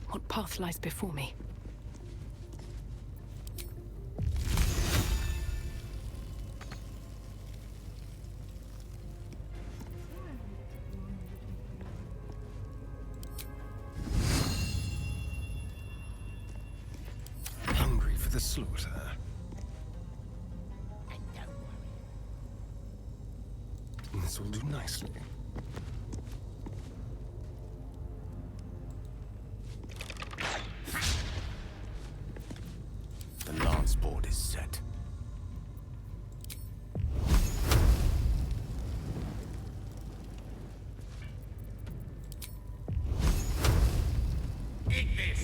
Speaker 15: What path lies before me?
Speaker 4: Hungry for the slaughter.
Speaker 6: And don't worry.
Speaker 4: This will do nicely. The lance board is set.
Speaker 17: Eat this!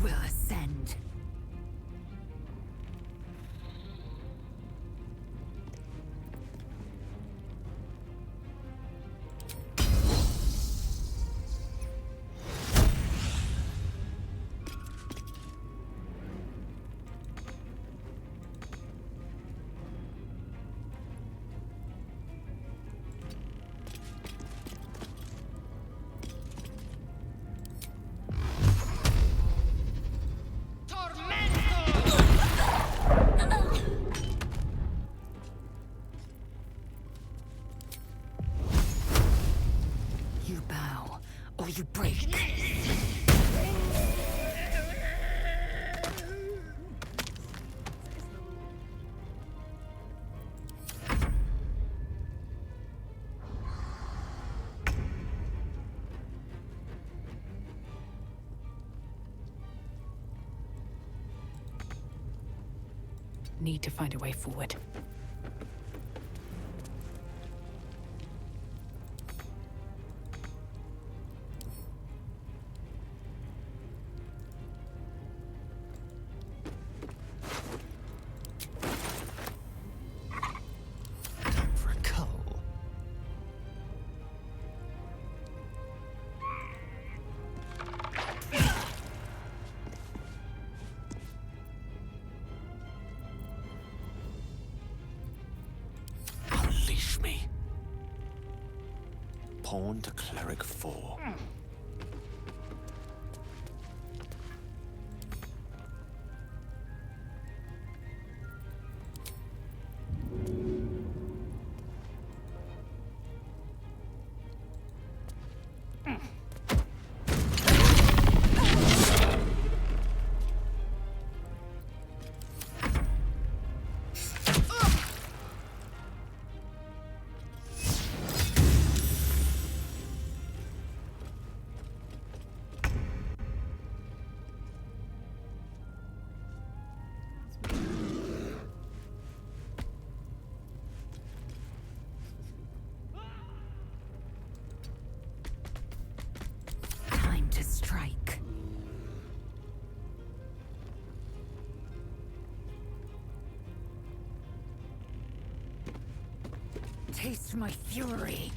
Speaker 1: Will ascend. You bow, or you break.
Speaker 15: Need to find a way forward.
Speaker 13: Pawn to cleric 4.
Speaker 1: Taste my fury.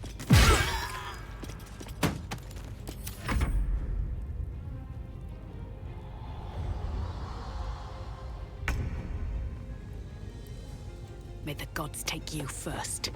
Speaker 15: May the gods take you first.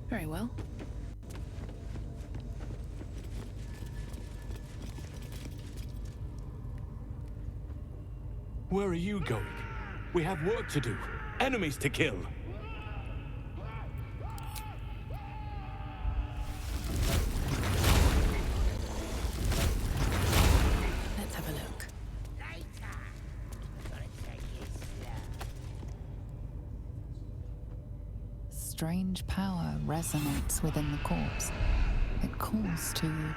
Speaker 15: Very well.
Speaker 16: Where are you going? We have work to do. Enemies to kill.
Speaker 15: Let's have a look.
Speaker 5: Strange power resonates within the corpse. It calls to you.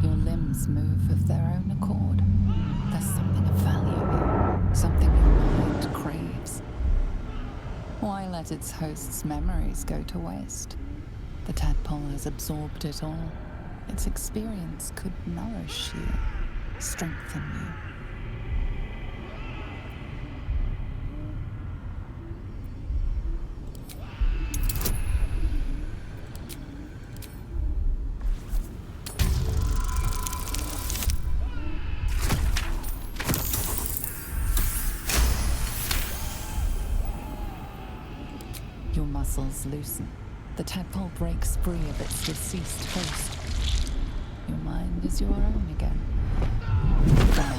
Speaker 5: Your limbs move of their own accord. There's something of value here, something your mind craves. Why let its host's memories go to waste? The tadpole has absorbed it all. Its experience could nourish you, strengthen you. Your muscles loosen. The tadpole breaks free of its deceased host. Your mind is your own again. Now.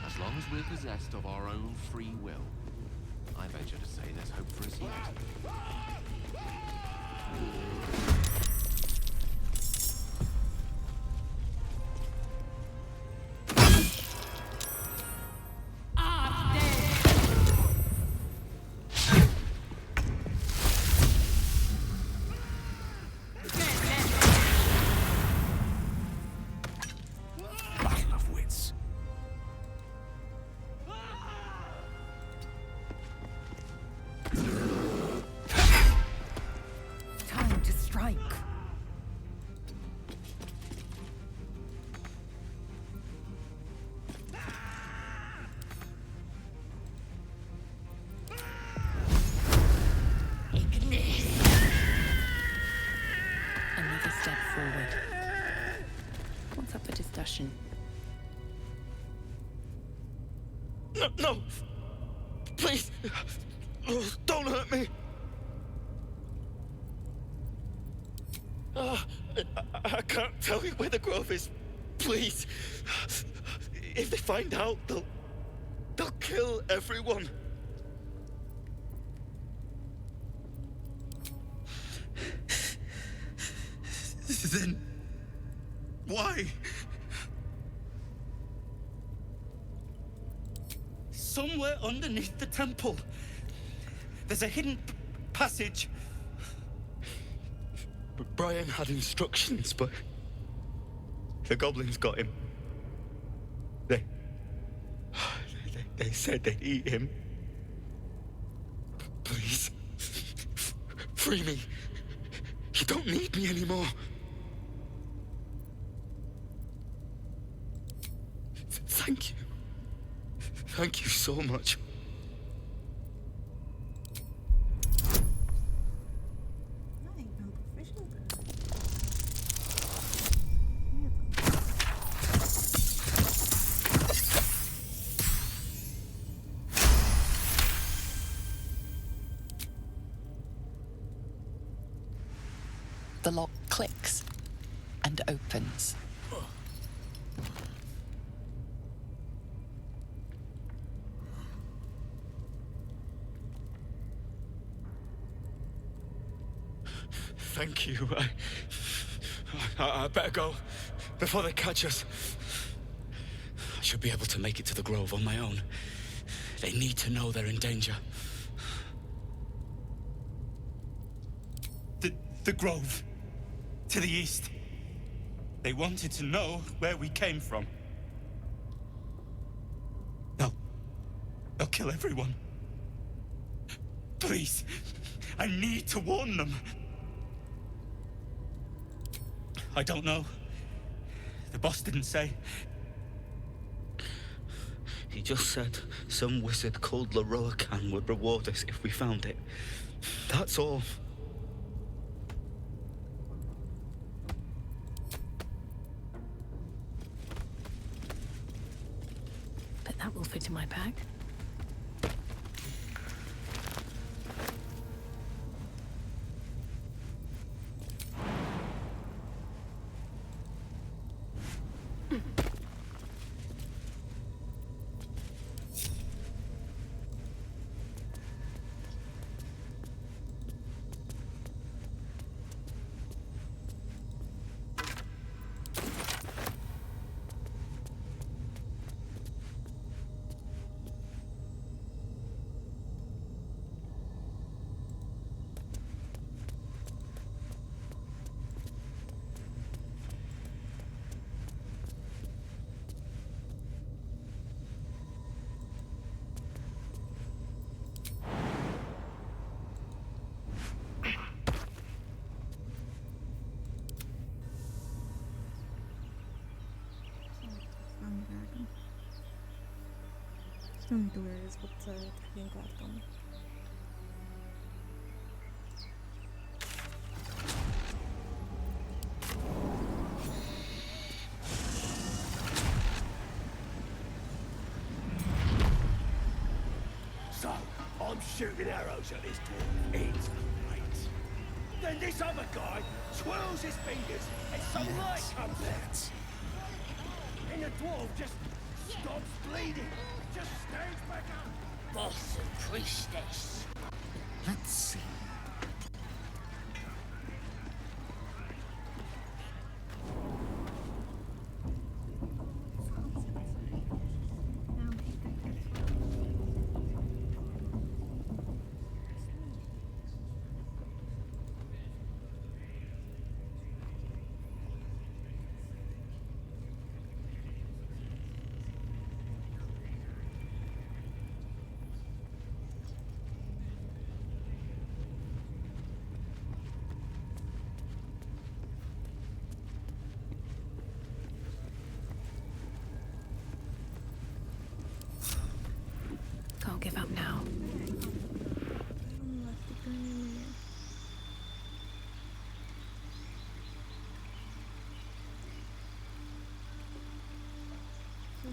Speaker 11: As long as we're possessed of our own free will, I venture to say there's hope for us yet.
Speaker 15: Another step forward. What's up for discussion?
Speaker 13: No, no! Please! Oh, don't hurt me! I can't tell you where the grove is. Please. If they find out, they'll kill everyone. Then why? Somewhere underneath the temple, there's a hidden passage. Brian had instructions, but the goblins got him. They said they'd eat him. Please, free me. You don't need me anymore. Thank you. Thank you so much.
Speaker 5: The lock clicks and opens.
Speaker 13: Thank you. I better go before they catch us. I should be able to make it to the grove on my own. They need to know they're in danger. The grove. To the east. They wanted to know where we came from. They'll kill everyone. Please, I need to warn them. I don't know. The boss didn't say. He just said some wizard called Lae'zel would reward us if we found it. That's all.
Speaker 15: But that will fit in my bag.
Speaker 2: Ik nog niet door is wat terug in kwaad kan.
Speaker 3: So, I'm shooting arrows at this dwarf. It's great. Then this other guy twirls his fingers and some light comes out. And the dwarf just stops bleeding. Just stands back up.
Speaker 6: Boss and priestess.
Speaker 3: Let's see.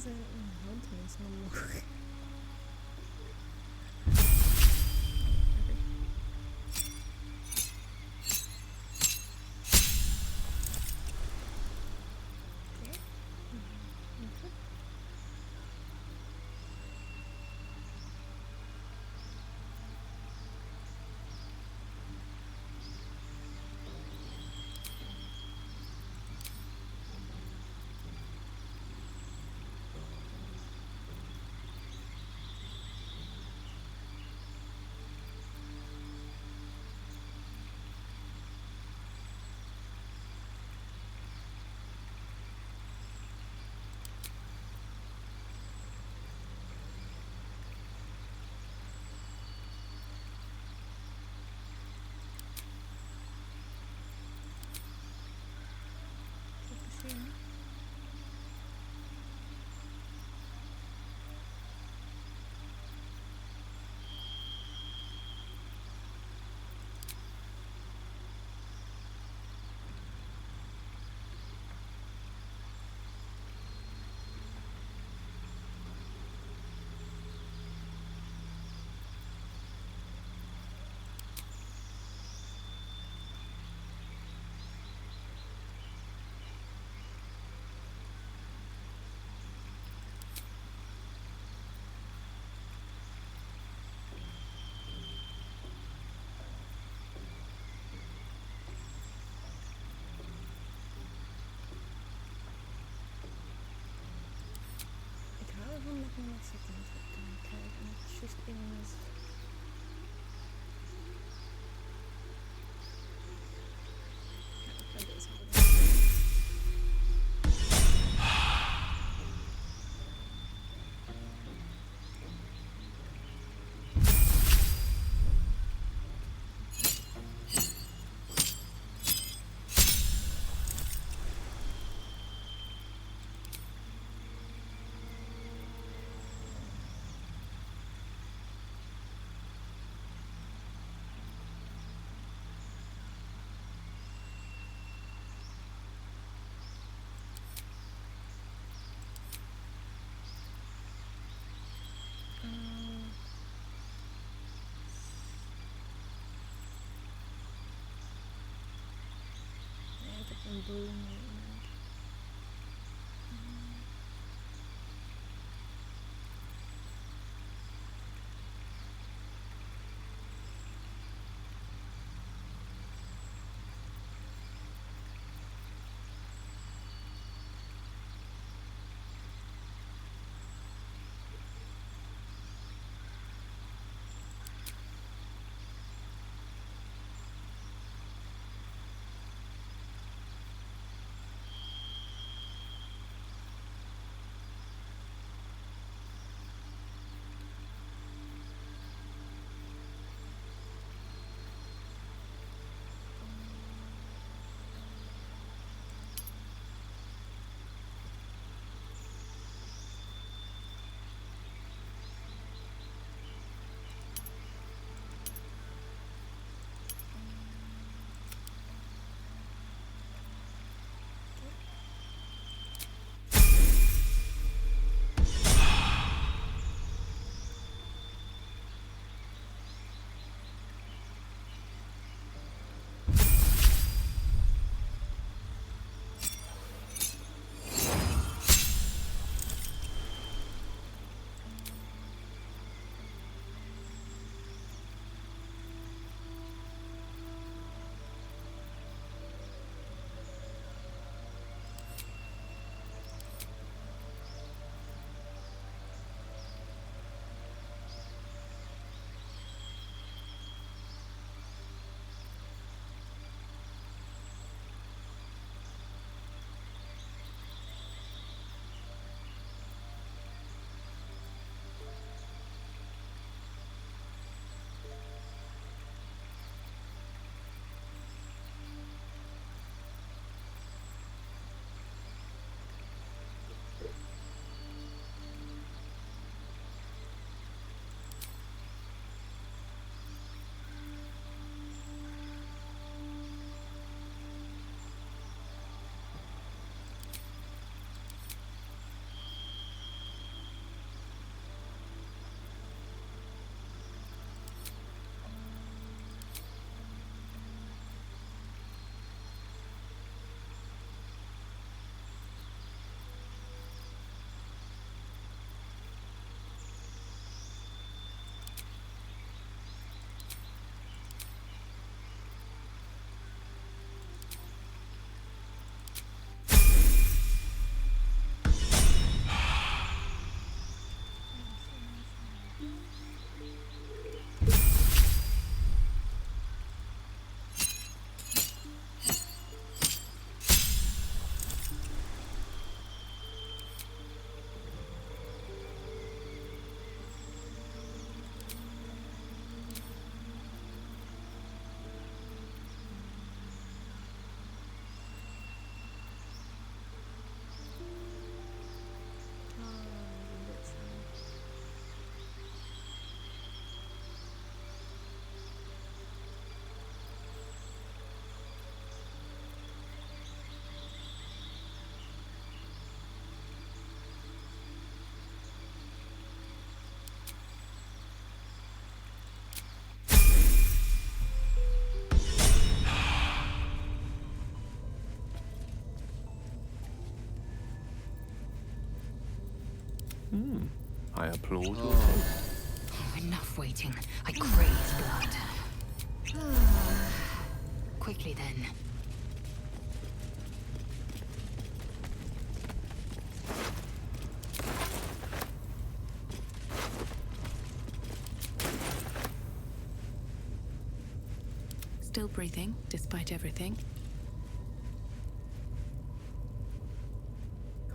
Speaker 2: zijn hand tenminste omhoog. Waarom dat ik nog niet zit in het krijgen en het juist in is. Ja, ik ga deze hebben. Een boom.
Speaker 11: I applaud your taste.
Speaker 1: Oh, enough waiting. I crave blood. Quickly then.
Speaker 15: Still breathing, despite everything.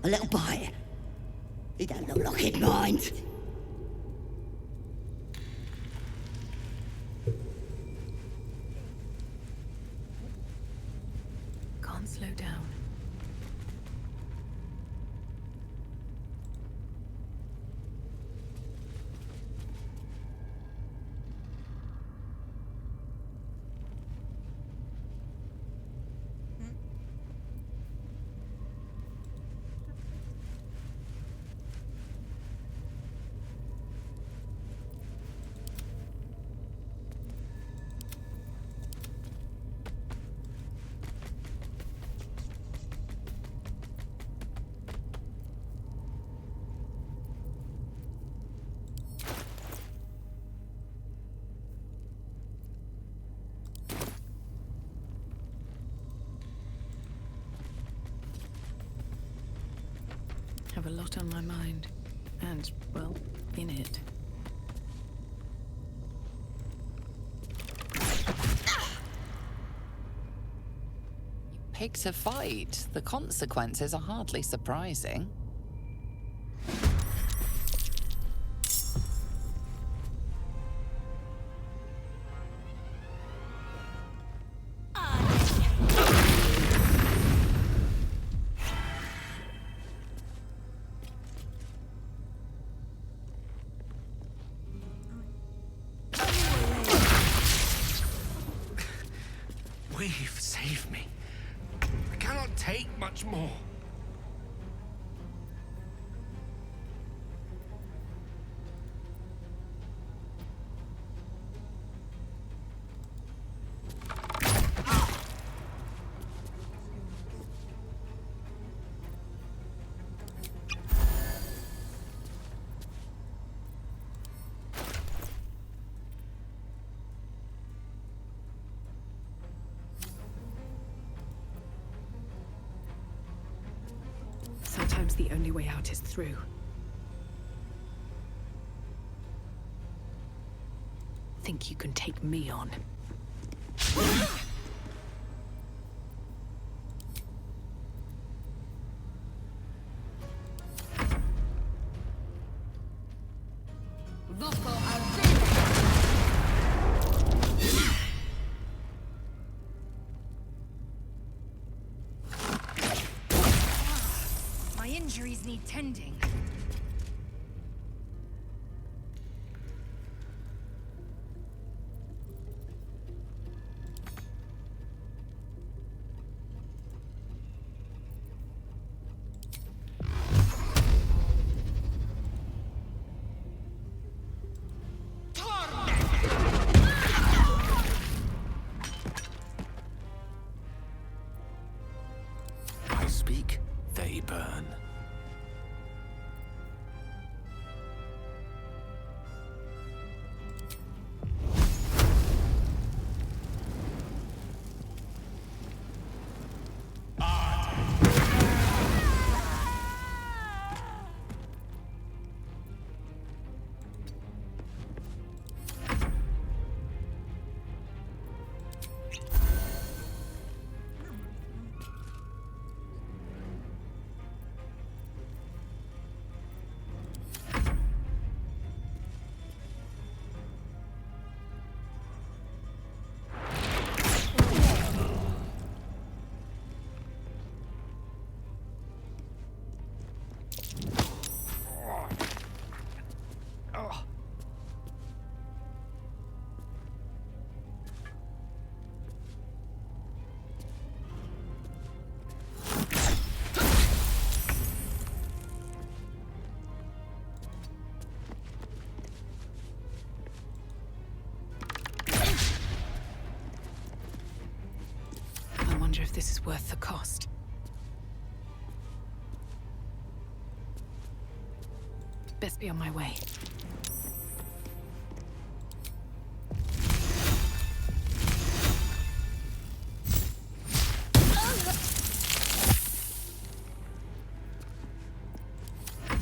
Speaker 6: A little bite. He don't look like he'd mind.
Speaker 15: Can't slow down. Have a lot on my mind. And, well, in it.
Speaker 5: You picked a fight. The consequences are hardly surprising.
Speaker 13: You've saved me. I cannot take much more.
Speaker 15: Sometimes the only way out is through. Think you can take me on?
Speaker 1: My injuries need tending.
Speaker 13: I speak, they burn.
Speaker 15: I wonder if this is worth the cost. Best be on my way.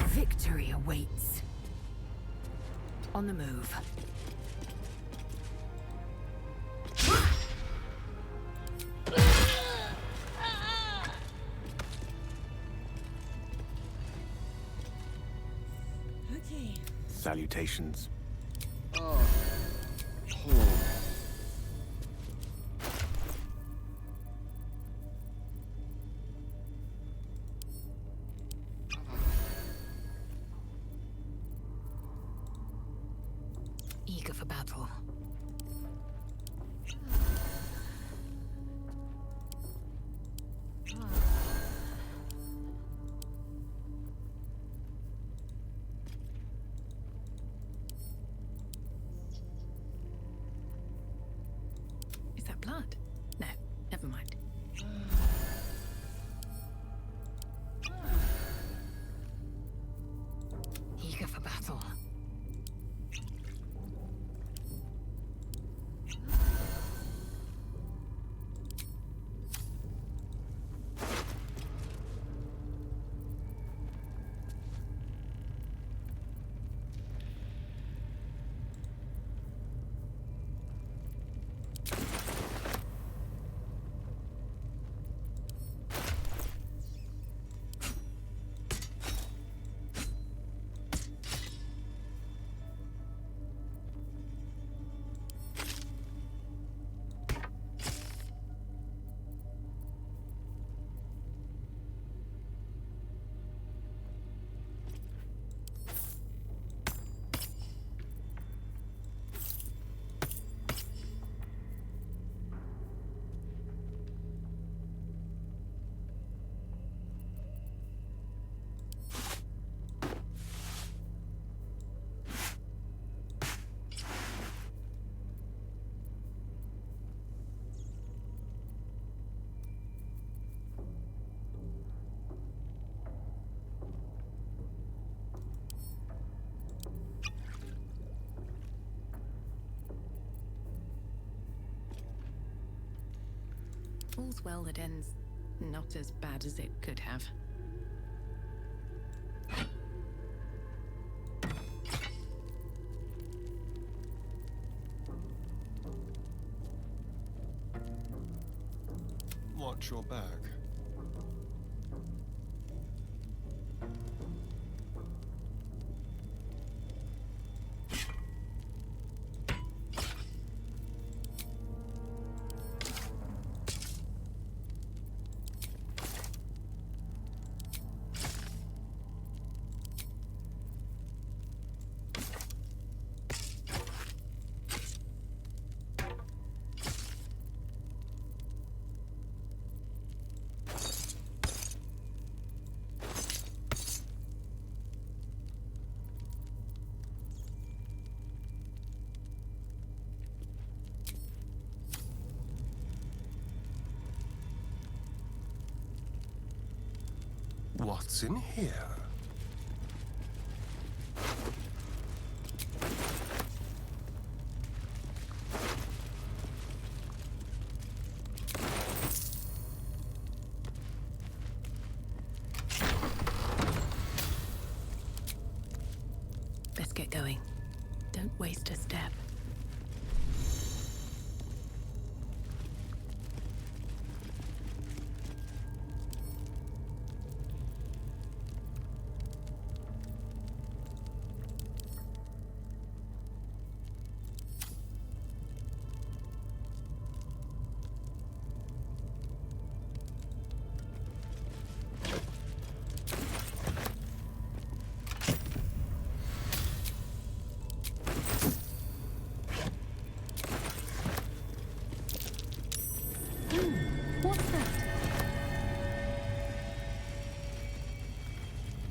Speaker 1: Victory awaits. On the move.
Speaker 2: Okay.
Speaker 4: Salutations.
Speaker 1: Eager for battle.
Speaker 15: Is that blood? No, never mind.
Speaker 1: Eager for battle.
Speaker 15: All's well that ends not as bad as it could have.
Speaker 4: Watch your back. What's in here?
Speaker 15: Best get going. Don't waste a step.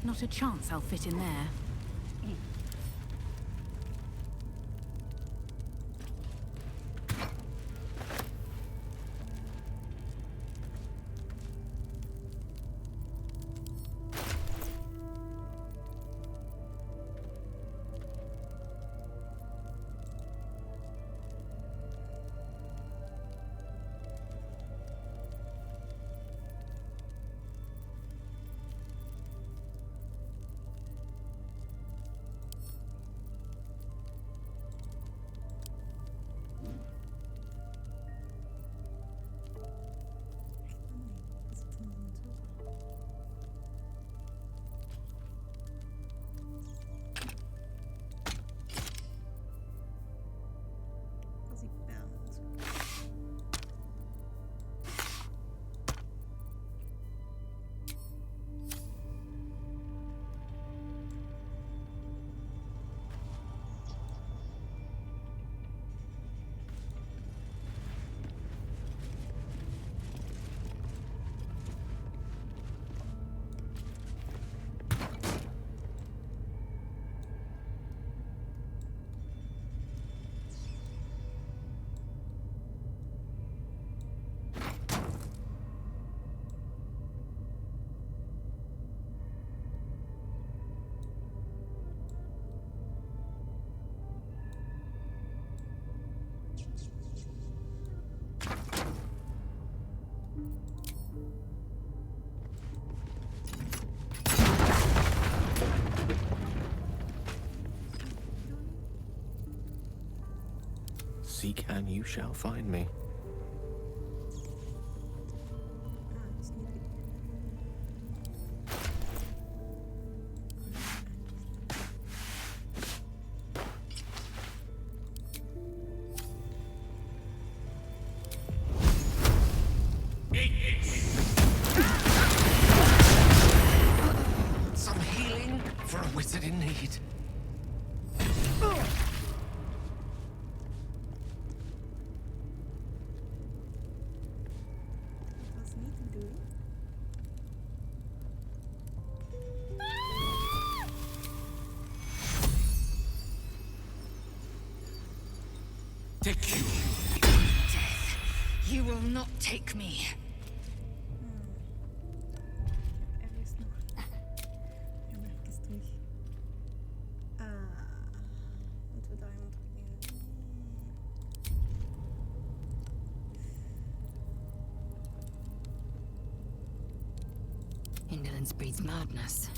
Speaker 15: Not a chance I'll fit in there.
Speaker 11: Seek and you shall find me.
Speaker 13: Some healing for a wizard in need.
Speaker 1: Death, you will not take me.
Speaker 2: Er is nog... Ga maar even terug. Moeten we daar iemand opnieuw...
Speaker 1: Indolence breeds madness.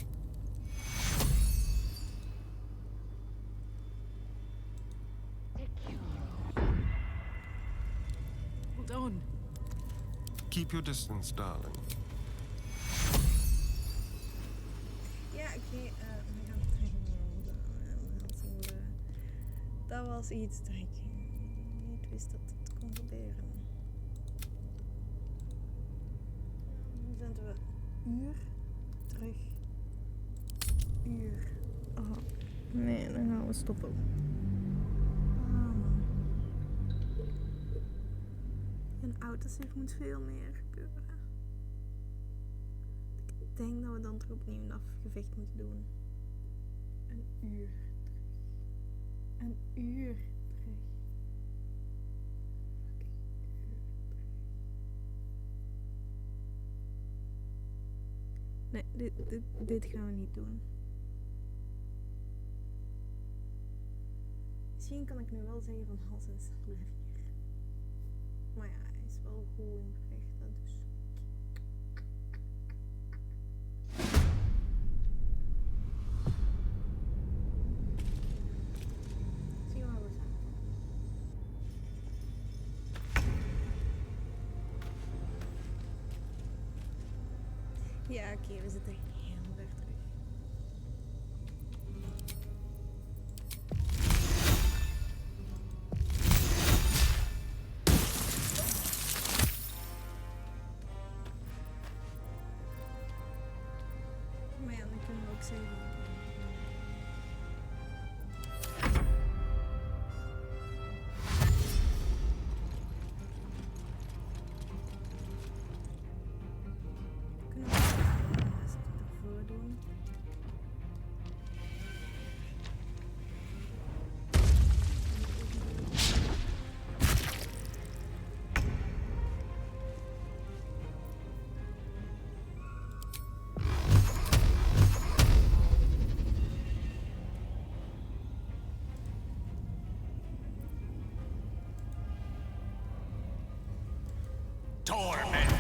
Speaker 15: Hold on.
Speaker 4: Keep your distance, darling.
Speaker 2: Ja, oké. We gaan terug naar dat was iets dat ik niet wist dat het kon gebeuren. Nu zitten we uur terug. Uur. Oh, nee, dan gaan we stoppen. Een autosave moet veel meer gebeuren. Ik denk dat we dan terug opnieuw een afgevecht moeten doen. Een uur terug. Een uur terug. Nee, dit gaan we niet doen. Misschien kan ik nu wel zeggen van Hans, blijf hier. Maar ja, hij is wel goed in vechten, dus... Zie je waar we zijn? Ja, oké, we zitten heel ver terug. Maar ja, dan kunnen we ook zeggen. Kunnen we het ervoor doen?
Speaker 13: Torment!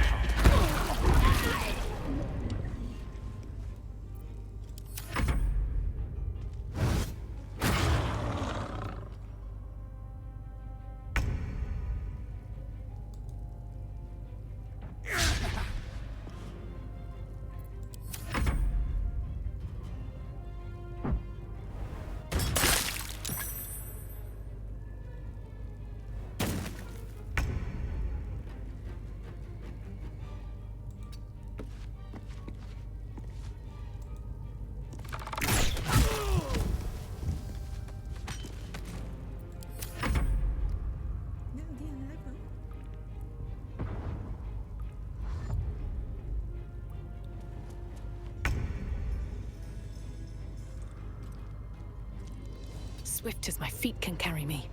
Speaker 15: Swift as my feet can carry me.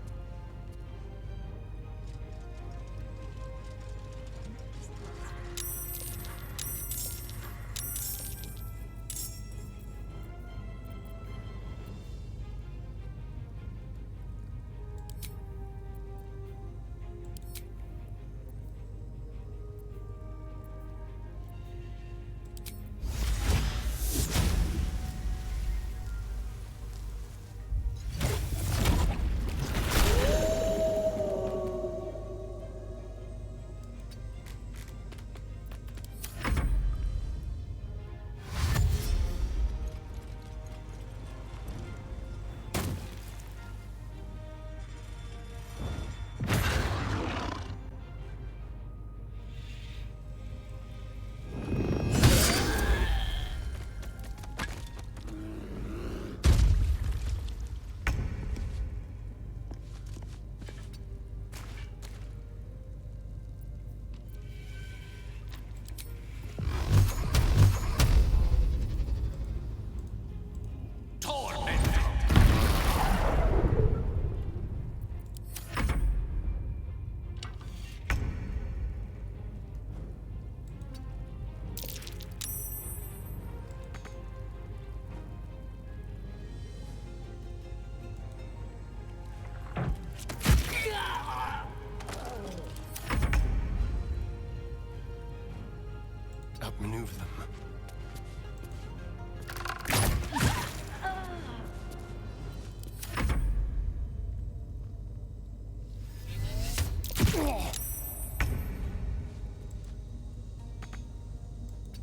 Speaker 4: outmaneuver them.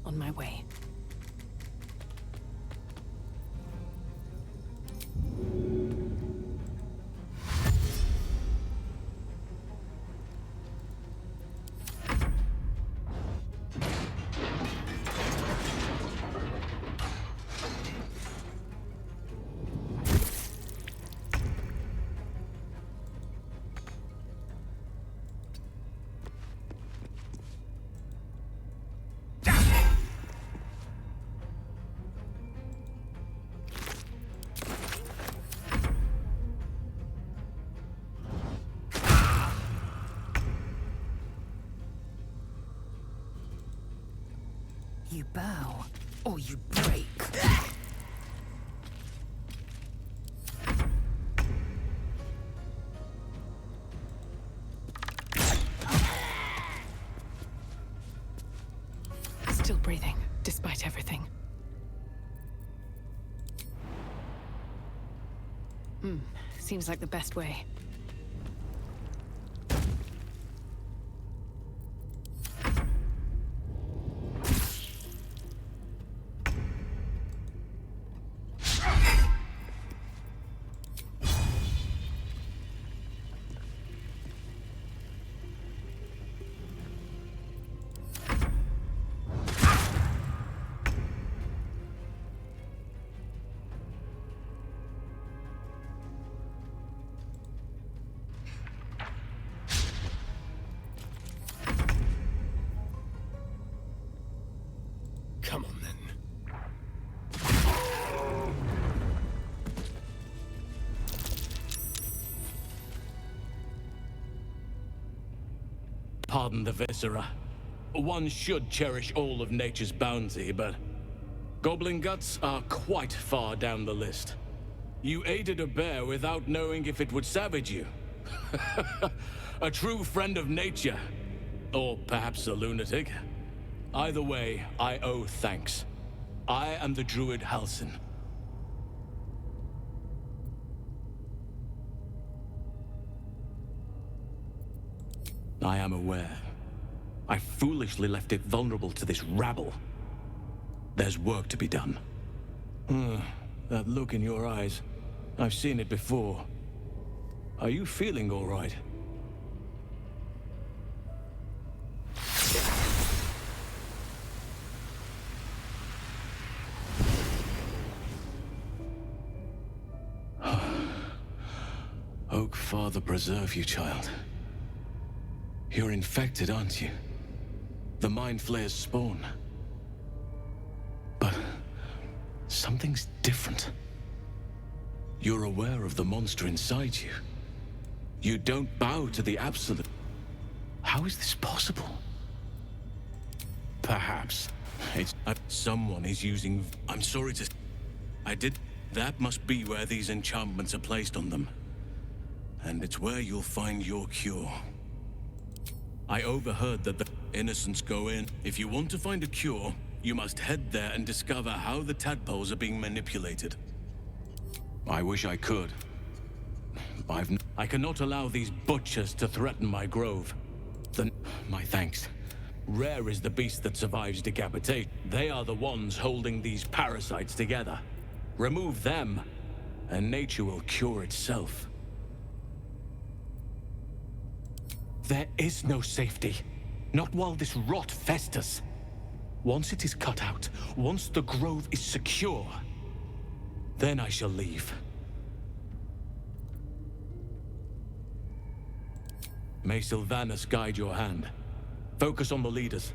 Speaker 15: On my way.
Speaker 1: You bow, or you break.
Speaker 15: Still breathing, despite everything. Seems like the best way.
Speaker 4: Come on, then.
Speaker 16: Pardon the viscera. One should cherish all of nature's bounty, but goblin guts are quite far down the list. You aided a bear without knowing if it would savage you. A true friend of nature. Or perhaps a lunatic. Either way, I owe thanks. I am the druid Halsin. I am aware. I foolishly left it vulnerable to this rabble. There's work to be done. That look in your eyes. I've seen it before. Are you feeling all right? Oak Father preserve you, child. You're infected, aren't you? The Mind Flayer's spawn. But something's different. You're aware of the monster inside you. You don't bow to the absolute. How is this possible? Perhaps it's someone is using. I'm sorry to. I did. That must be where these enchantments are placed on them. And it's where you'll find your cure. I overheard that the innocents go in. If you want to find a cure, you must head there and discover how the tadpoles are being manipulated. I wish I could. I cannot allow these butchers to threaten my grove. Then, my thanks. Rare is the beast that survives decapitation. They are the ones holding these parasites together. Remove them, and nature will cure itself. There is no safety. Not while this rot festers. Once it is cut out, once the grove is secure, then I shall leave. May Sylvanus guide your hand. Focus on the leaders.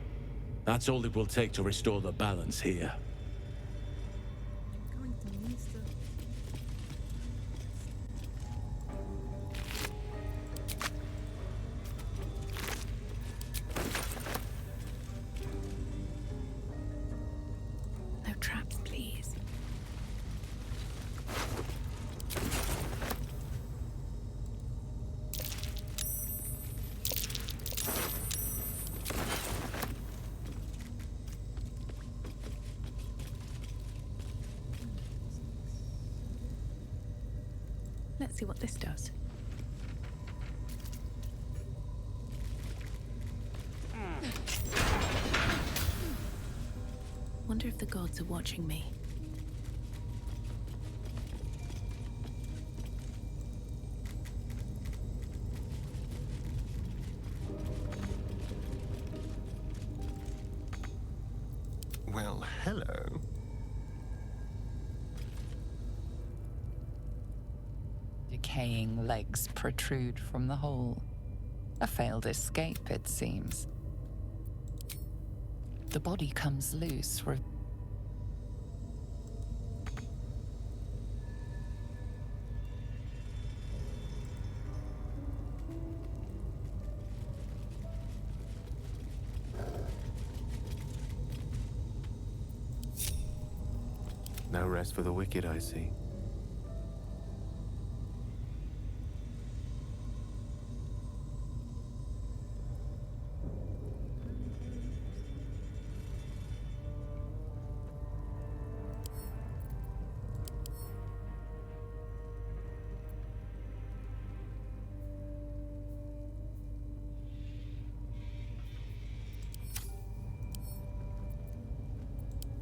Speaker 16: That's all it will take to restore the balance here.
Speaker 15: No traps, please. Let's see what this does. Wonder if the gods are watching me.
Speaker 4: Well, hello.
Speaker 5: Decaying legs protrude from the hole. A failed escape, it seems. The body comes loose.
Speaker 11: No rest for the wicked, I see.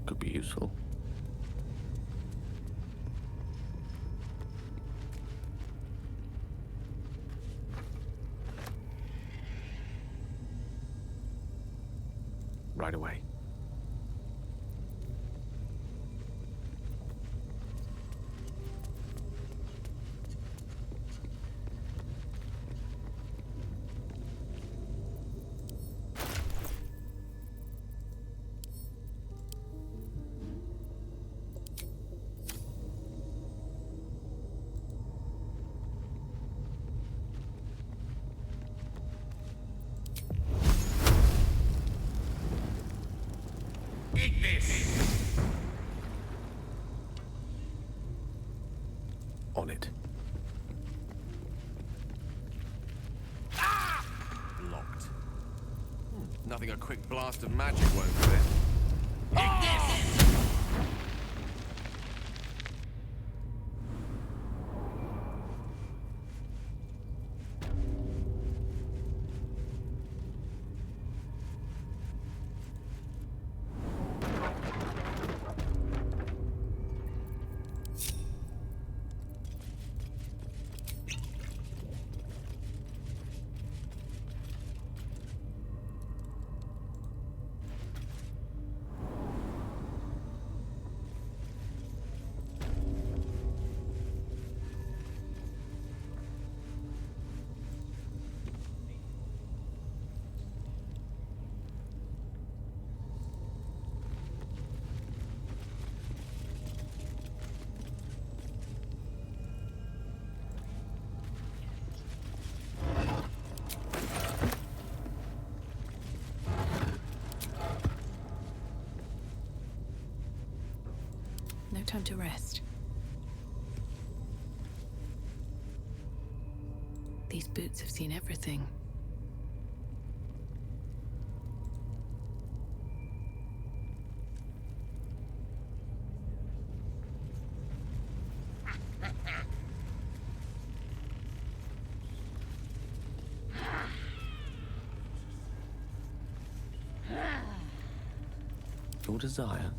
Speaker 11: Could be useful. Right away.
Speaker 17: Eat this!
Speaker 11: On it.
Speaker 17: Ah!
Speaker 11: Locked. Nothing a quick blast of magic won't fit.
Speaker 17: Eat this!
Speaker 15: No time to rest. These boots have seen everything.
Speaker 11: Your desire.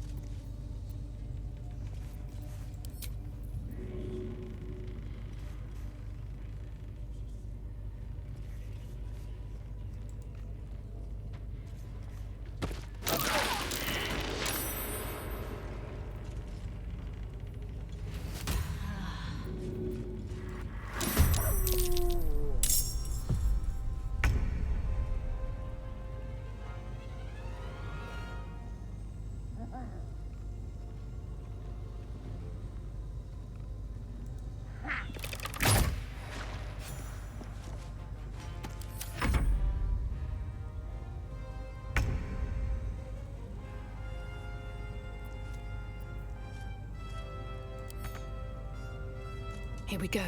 Speaker 15: Here we go.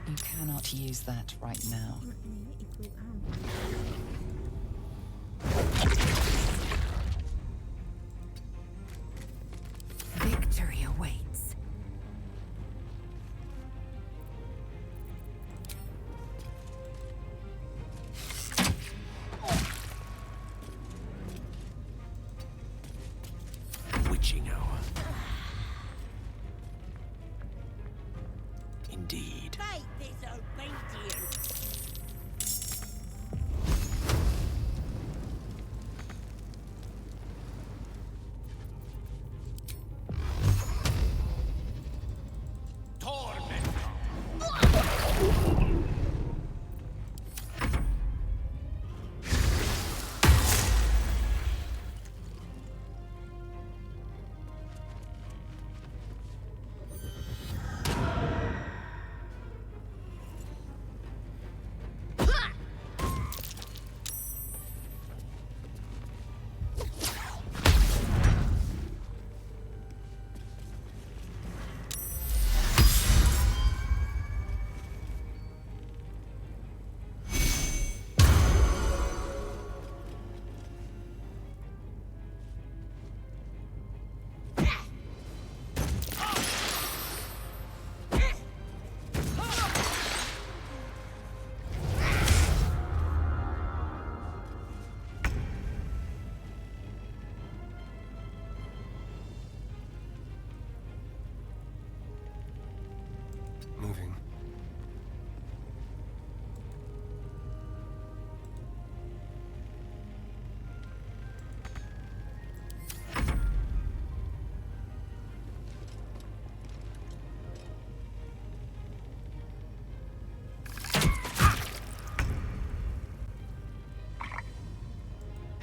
Speaker 5: You cannot use that right now.
Speaker 1: Victory awaits.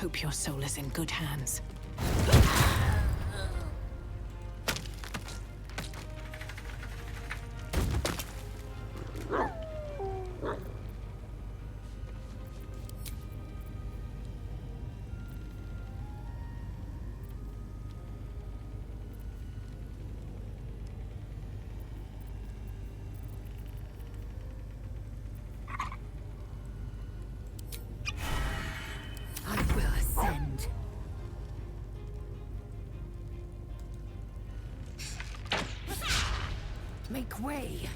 Speaker 15: Hope your soul is in good hands.
Speaker 1: I will ascend. Make way.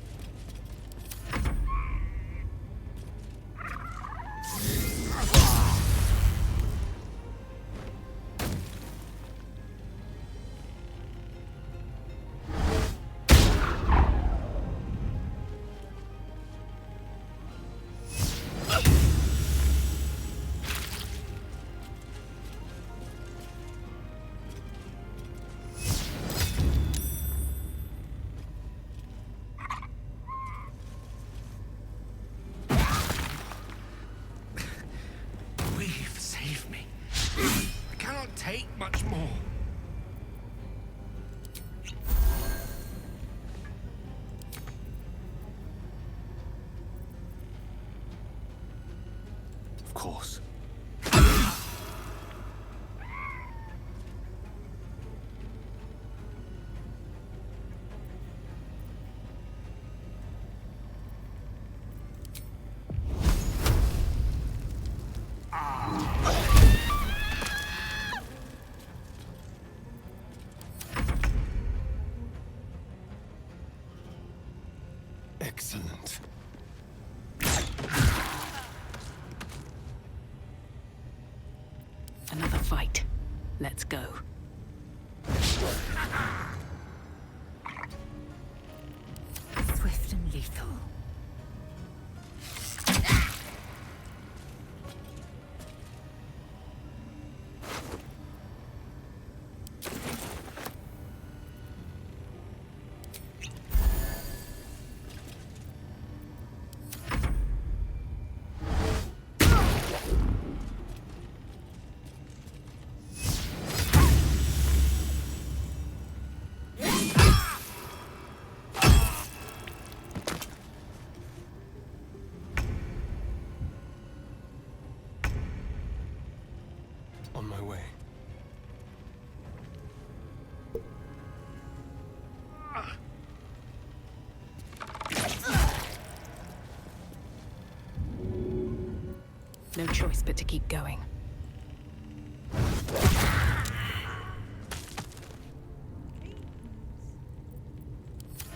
Speaker 13: Take much more.
Speaker 11: Of course.
Speaker 4: Excellent.
Speaker 15: Another fight. Let's go.
Speaker 1: Swift and lethal.
Speaker 4: On my way.
Speaker 15: No choice but to keep going.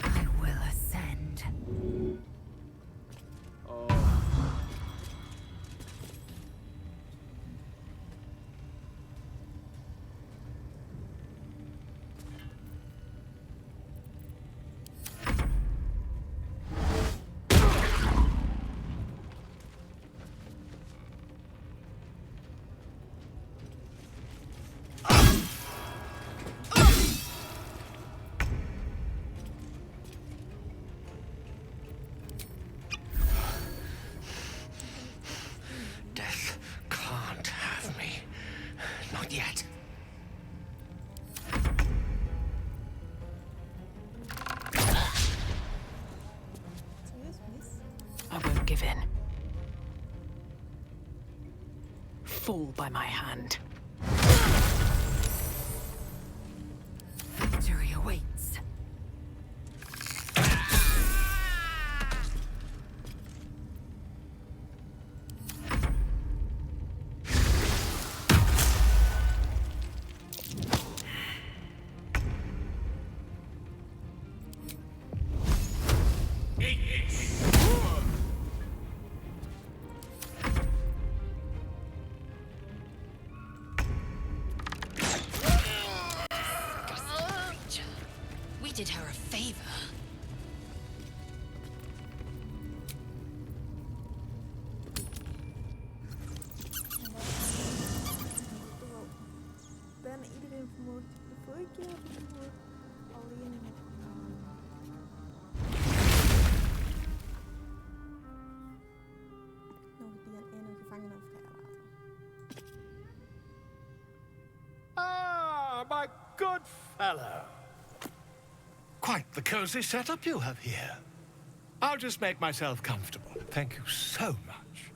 Speaker 1: I will ascend.
Speaker 13: Death can't have me. Not yet.
Speaker 15: I won't give in. Fall by my hand.
Speaker 1: Victory awaits.
Speaker 5: We did her a favor.
Speaker 2: Bijna iedereen vermoord. De vorige keer heb ik vermoord alleen met nog die aan ene gevangene vrijlaten.
Speaker 12: my good fellow. Quite the cozy setup you have here. I'll just make myself comfortable. Thank you so much.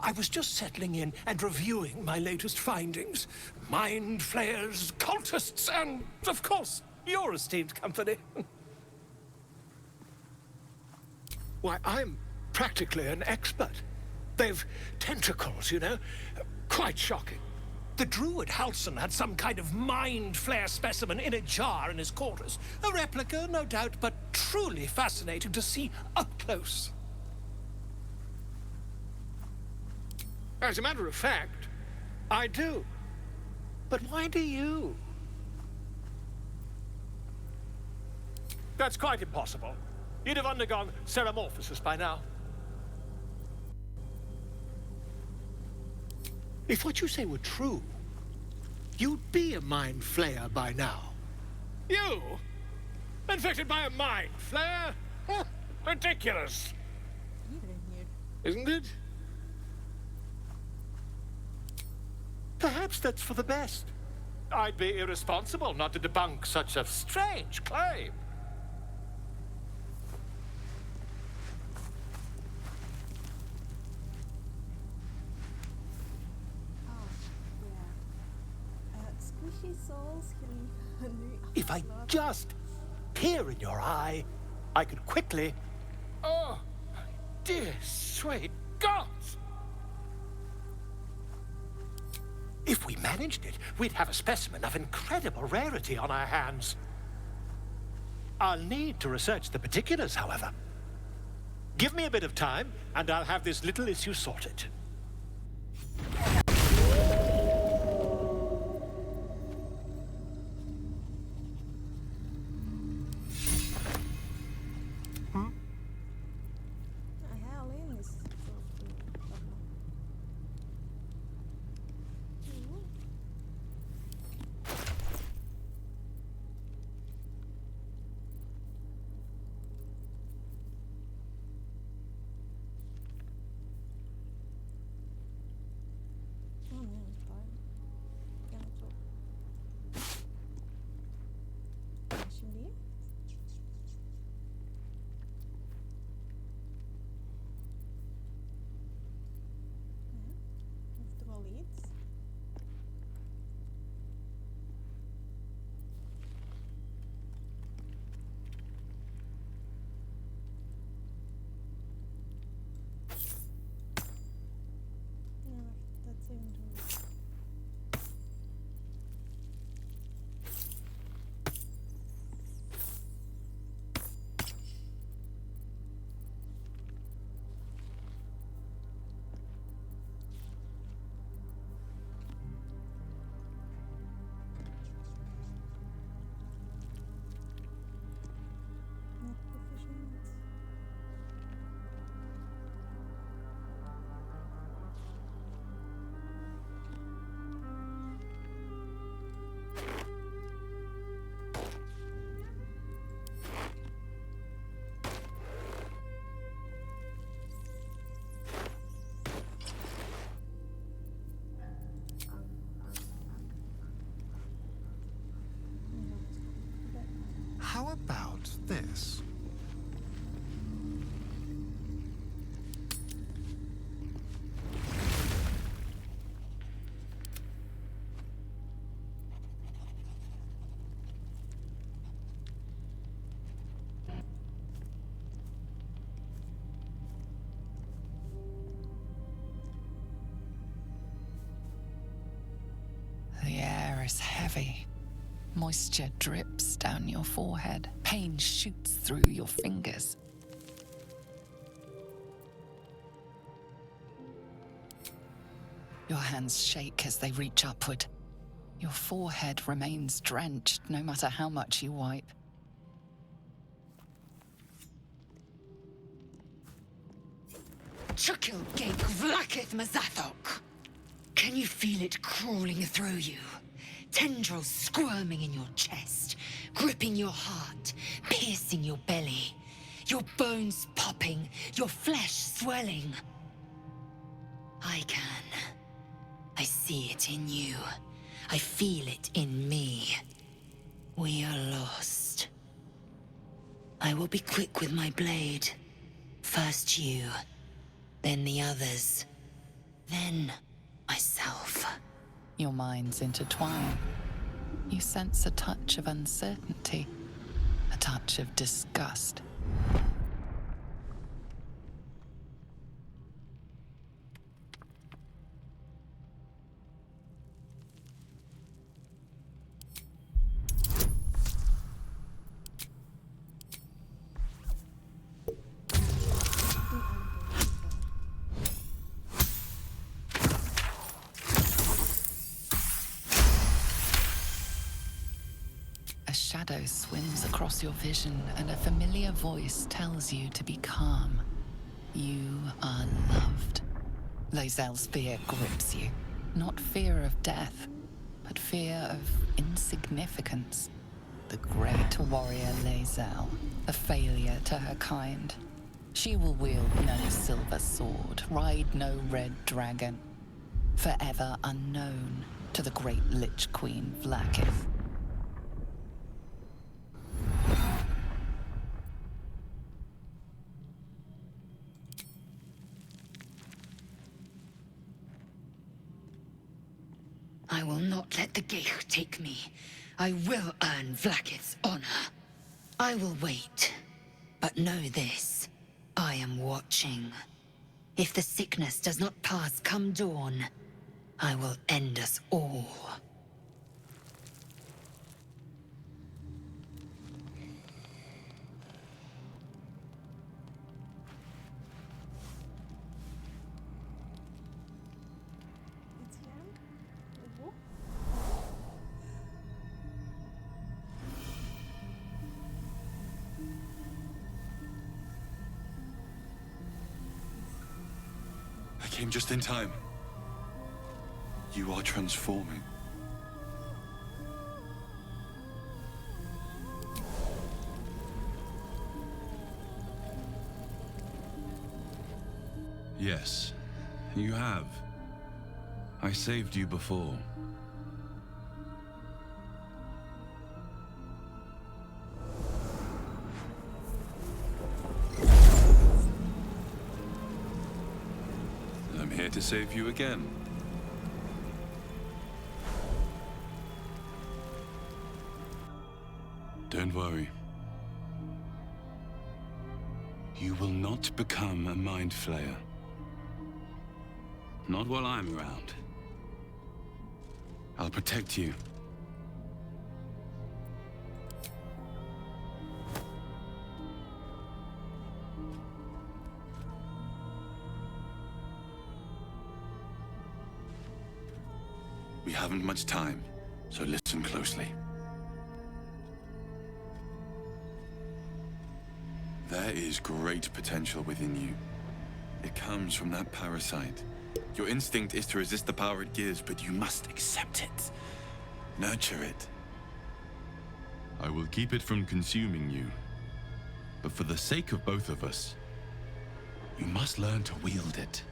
Speaker 12: I was just settling in and reviewing my latest findings. Mind flayers, cultists, and, of course, your esteemed company. Why, I'm practically an expert. They've tentacles, you know? Quite shocking. The druid Halson had some kind of mind flare specimen in a jar in his quarters. A replica, no doubt, but truly fascinating to see up close. As a matter of fact, I do. But why do you? That's quite impossible. You'd have undergone ceramorphosis by now. If what you say were true, you'd be a mind flayer by now. You? Infected by a mind flayer? Huh, ridiculous. Isn't it? Perhaps that's for the best. I'd be irresponsible not to debunk such a strange claim. If I just peer in your eye, I could quickly... Oh, dear sweet gods! If we managed it, we'd have a specimen of incredible rarity on our hands. I'll need to research the particulars, however. Give me a bit of time, and I'll have this little issue sorted.
Speaker 4: How about this?
Speaker 5: The air is heavy. Moisture drips down your forehead. Pain shoots through your fingers. Your hands shake as they reach upward. Your forehead remains drenched no matter how much you wipe.
Speaker 1: Chukil Gate Vlakith Mazathok. Can you feel it crawling through you? Tendrils squirming in your chest, gripping your heart, piercing your belly. Your bones popping, your flesh swelling. I I see it in you. I feel it in me. We are lost. I will be quick with my blade. First you, then the others, then myself.
Speaker 5: Your minds intertwine. You sense a touch of uncertainty, a touch of disgust. A shadow swims across your vision, and a familiar voice tells you to be calm. You are loved. Lae'zel's fear grips you. Not fear of death, but fear of insignificance. The great warrior Lae'zel, a failure to her kind. She will wield no silver sword, ride no red dragon. Forever unknown to the great Lich Queen Vlaakith.
Speaker 1: I will not let the Geich take me. I will earn Vlaakith's honor. I will wait. But know this. I am watching. If the sickness does not pass come dawn, I will end us all.
Speaker 18: I came just in time. You are transforming. Yes, you have. I saved you before. I'm here to save you again. Don't worry. You will not become a mind flayer. Not while I'm around. I'll protect you. We haven't much time, so listen closely. There is great potential within you. It comes from that parasite. Your instinct is to resist the power it gives, but you must accept it. Nurture it. I will keep it from consuming you. But for the sake of both of us, you must learn to wield it.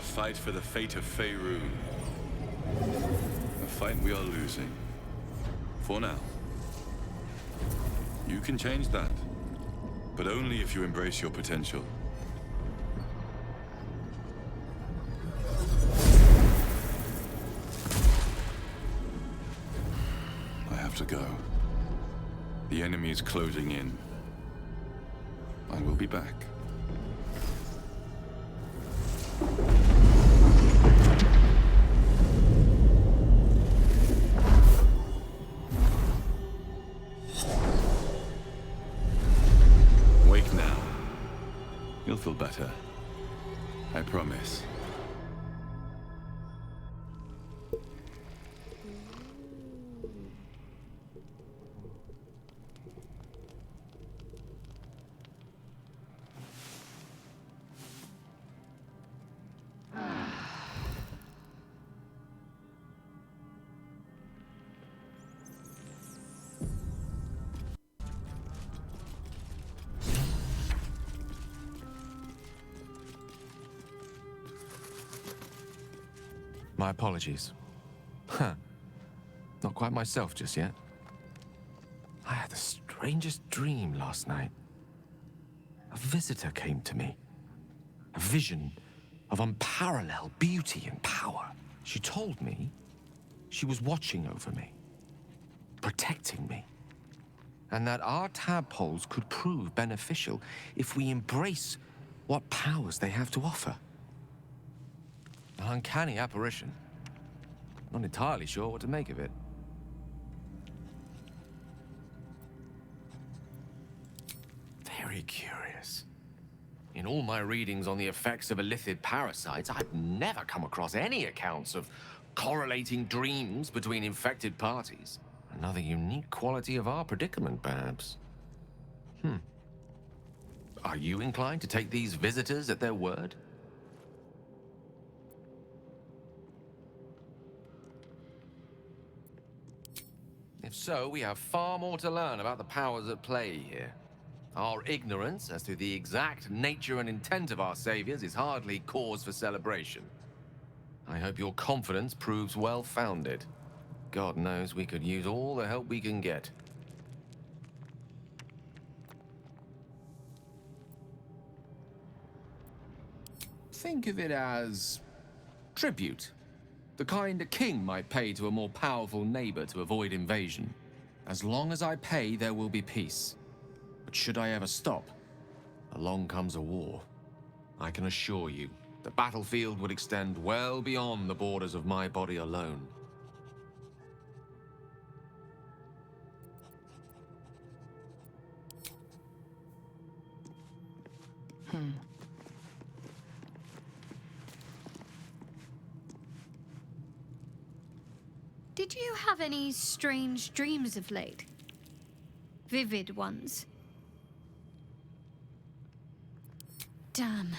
Speaker 18: Fight for the fate of Faerun. A fight we are losing. For now. You can change that. But only if you embrace your potential. I have to go. The enemy is closing in. I will be back. You'll feel better. I promise.
Speaker 11: My apologies. Huh. Not quite myself just yet. I had the strangest dream last night. A visitor came to me. A vision of unparalleled beauty and power. She told me she was watching over me, protecting me, and that our tadpoles could prove beneficial if we embrace what powers they have to offer. An uncanny apparition. Not entirely sure what to make of it. Very curious. In all my readings on the effects of illithid parasites, I've never come across any accounts of correlating dreams between infected parties. Another unique quality of our predicament, perhaps. Are you inclined to take these visitors at their word? If so, we have far more to learn about the powers at play here. Our ignorance as to the exact nature and intent of our saviors is hardly cause for celebration. I hope your confidence proves well-founded. God knows we could use all the help we can get. Think of it as tribute. The kind a king might pay to a more powerful neighbor to avoid invasion. As long as I pay, there will be peace. But should I ever stop, along comes a war. I can assure you, the battlefield would extend well beyond the borders of my body alone.
Speaker 19: Did you have any strange dreams of late? Vivid ones? Damn.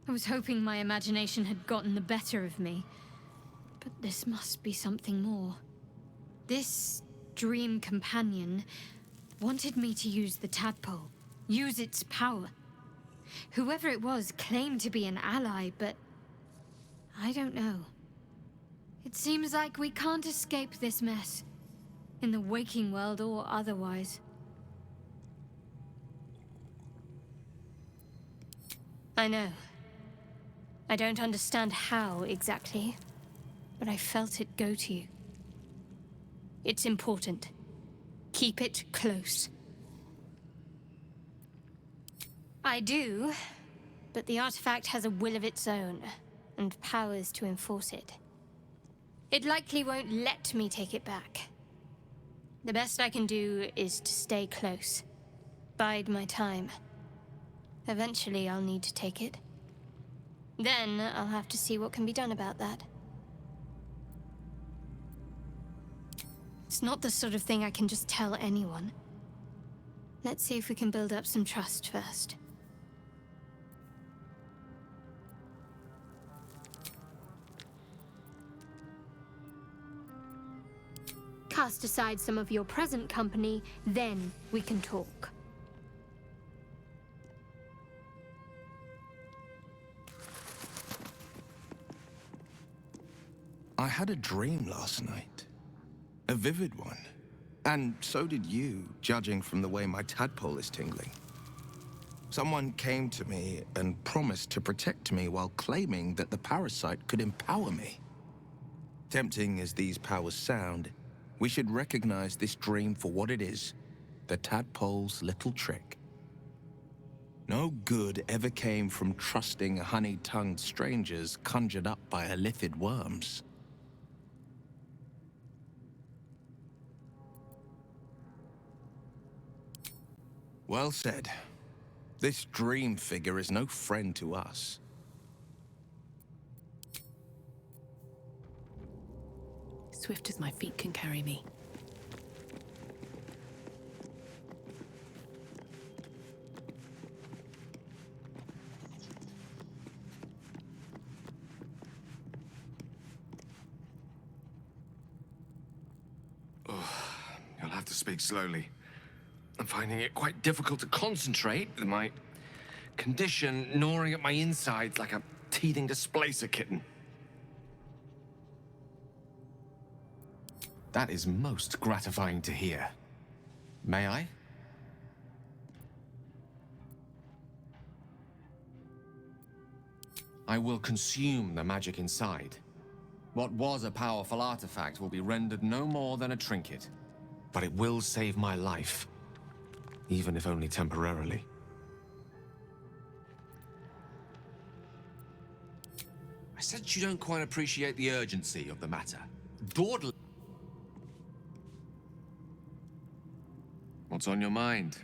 Speaker 19: I was hoping my imagination had gotten the better of me. But this must be something more. This dream companion wanted me to use the tadpole, use its power. Whoever it was claimed to be an ally, but I don't know. It seems like we can't escape this mess, in the waking world or otherwise. I know. I don't understand how exactly, but I felt it go to you. It's important. Keep it close. I do, but the artifact has a will of its own, and powers to enforce it. It likely won't let me take it back. The best I can do is to stay close. Bide my time. Eventually, I'll need to take it. Then, I'll have to see what can be done about that. It's not the sort of thing I can just tell anyone. Let's see if we can build up some trust first. Cast aside some of your present company, then we can talk.
Speaker 13: I had a dream last night. A vivid one. And so did you, judging from the way my tadpole is tingling. Someone came to me and promised to protect me while claiming that the parasite could empower me. Tempting as these powers sound, we should recognize this dream for what it is, the tadpole's little trick. No good ever came from trusting honey-tongued strangers conjured up by illithid worms. Well said. This dream figure is no friend to us.
Speaker 15: Swift as my feet can carry me.
Speaker 11: You'll have to speak slowly. I'm finding it quite difficult to concentrate with my condition gnawing at my insides like a teething displacer kitten. That is most gratifying to hear. May I? I will consume the magic inside. What was a powerful artifact will be rendered no more than a trinket. But it will save my life, even if only temporarily. I sense you don't quite appreciate the urgency of the matter. Dawdle. What's on your mind?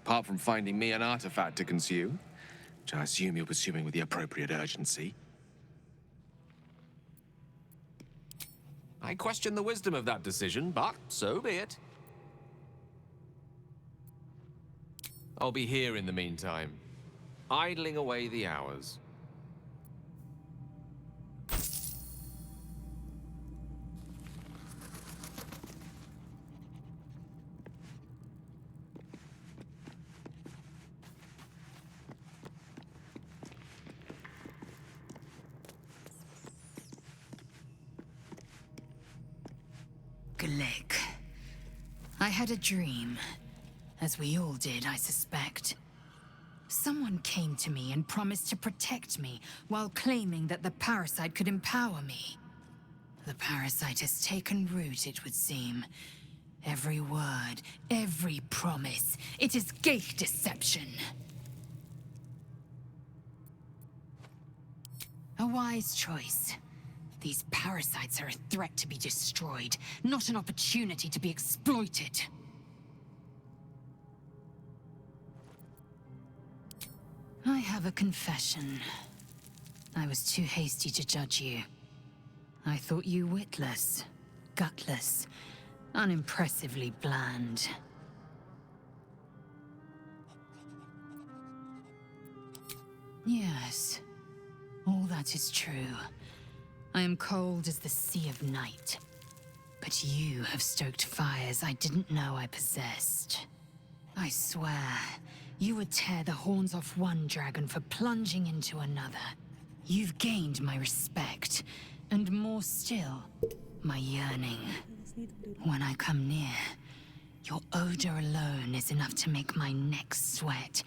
Speaker 11: Apart from finding me an artifact to consume, which I assume you're pursuing with the appropriate urgency. I question the wisdom of that decision, but so be it. I'll be here in the meantime, idling away the hours.
Speaker 1: Glik. I had a dream, as we all did, I suspect. Someone came to me and promised to protect me while claiming that the parasite could empower me. The parasite has taken root, it would seem. Every word, every promise, it is Geich deception. A wise choice. These parasites are a threat to be destroyed, not an opportunity to be exploited. I have a confession. I was too hasty to judge you. I thought you witless, gutless, unimpressively bland. Yes, all that is true. I am cold as the sea of night. But you have stoked fires I didn't know I possessed. I swear, you would tear the horns off one dragon for plunging into another. You've gained my respect, and more still, my yearning. When I come near, your odor alone is enough to make my neck sweat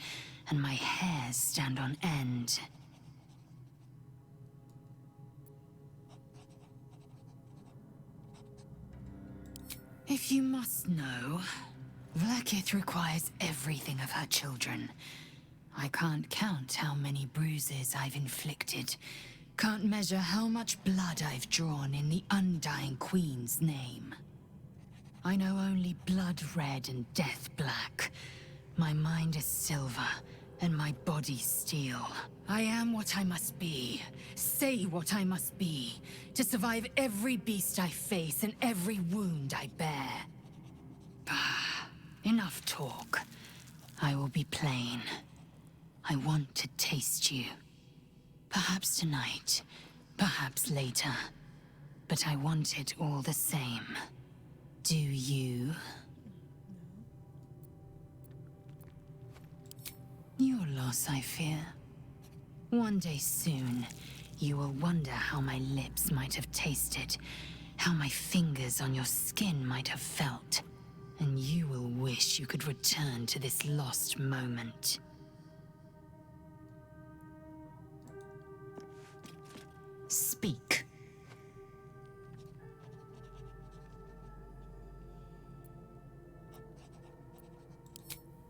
Speaker 1: and my hairs stand on end. If you must know, Vlaakith requires everything of her children. I can't count how many bruises I've inflicted. Can't measure how much blood I've drawn in the Undying Queen's name. I know only blood red and death black. My mind is silver, and my body steel. I am what I must be, say what I must be, to survive every beast I face and every wound I bear. Enough talk. I will be plain. I want to taste you. Perhaps tonight, perhaps later. But I want it all the same. Do you? Your loss, I fear. One day soon, you will wonder how my lips might have tasted, how my fingers on your skin might have felt, and you will wish you could return to this lost moment. Speak.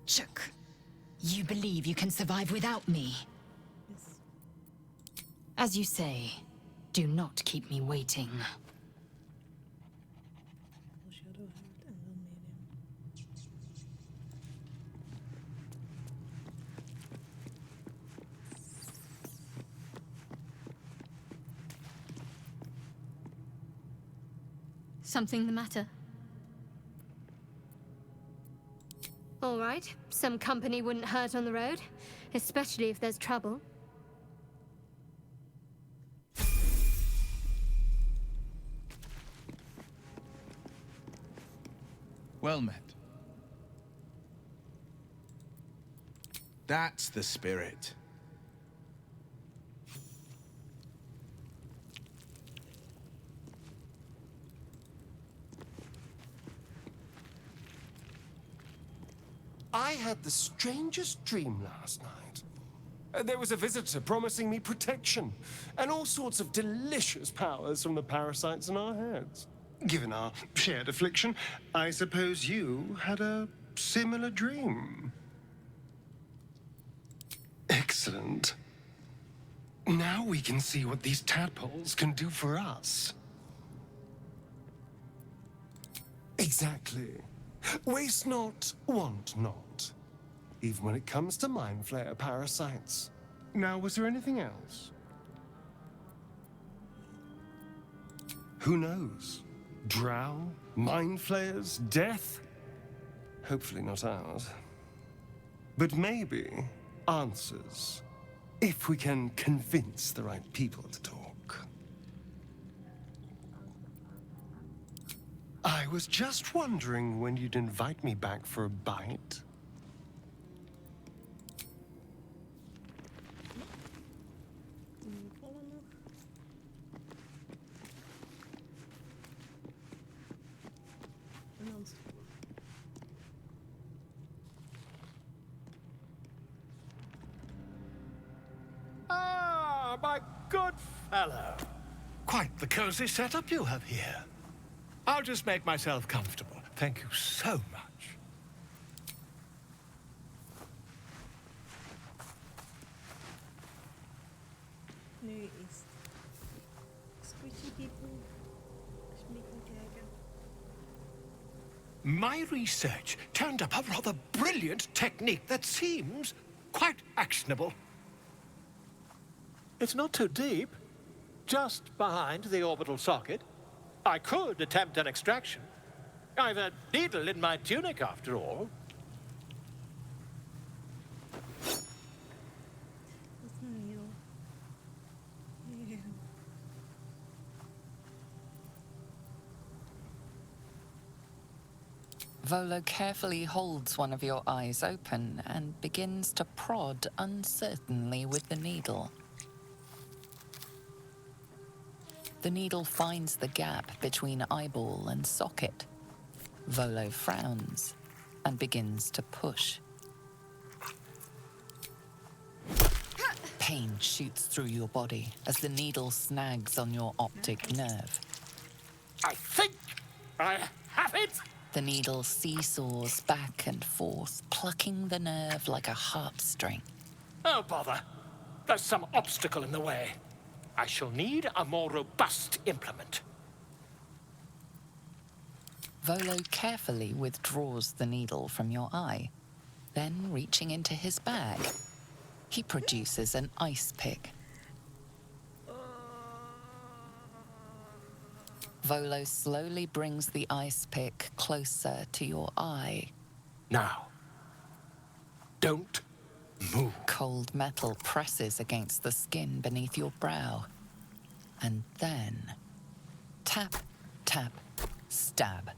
Speaker 1: Chuk. You believe you can survive without me? Yes. As you say, do not keep me waiting.
Speaker 19: Something the matter? All right. Some company wouldn't hurt on the road, especially if there's trouble.
Speaker 20: Well met. That's the spirit.
Speaker 4: I had the strangest dream last night. There was a visitor promising me protection and all sorts of delicious powers from the parasites in our heads. Given our shared affliction, I suppose you had a similar dream. Excellent. Now we can see what these tadpoles can do for us. Exactly. Waste not, want not. Even when it comes to mind flayer parasites. Now, was there anything else? Who knows? Drow, mind flayers, death? Hopefully not ours. But maybe answers, if we can convince the right people to talk. I was just wondering when you'd invite me back for a bite.
Speaker 12: Ah, my good fellow. Quite the cozy setup you have here. I'll just make myself comfortable. Thank you so much.
Speaker 2: Nu is Squishy People. Eens een beetje kijken.
Speaker 12: My research turned up a rather brilliant technique that seems quite actionable. It's not too deep. Just behind the orbital socket. I could attempt an extraction. I've a needle in my tunic, after all.
Speaker 2: What's the needle? Yeah.
Speaker 5: Volo carefully holds one of your eyes open and begins to prod uncertainly with the needle. The needle finds the gap between eyeball and socket. Volo frowns and begins to push. Pain shoots through your body as the needle snags on your optic nerve.
Speaker 12: I think I have it!
Speaker 5: The needle seesaws back and forth, plucking the nerve like a heartstring.
Speaker 12: Oh, bother. There's some obstacle in the way. I shall need a more robust implement.
Speaker 5: Volo carefully withdraws the needle from your eye. Then, reaching into his bag, he produces an ice pick. Volo slowly brings the ice pick closer to your eye.
Speaker 12: Now, don't move.
Speaker 5: Cold metal presses against the skin beneath your brow. And then, tap, tap, stab.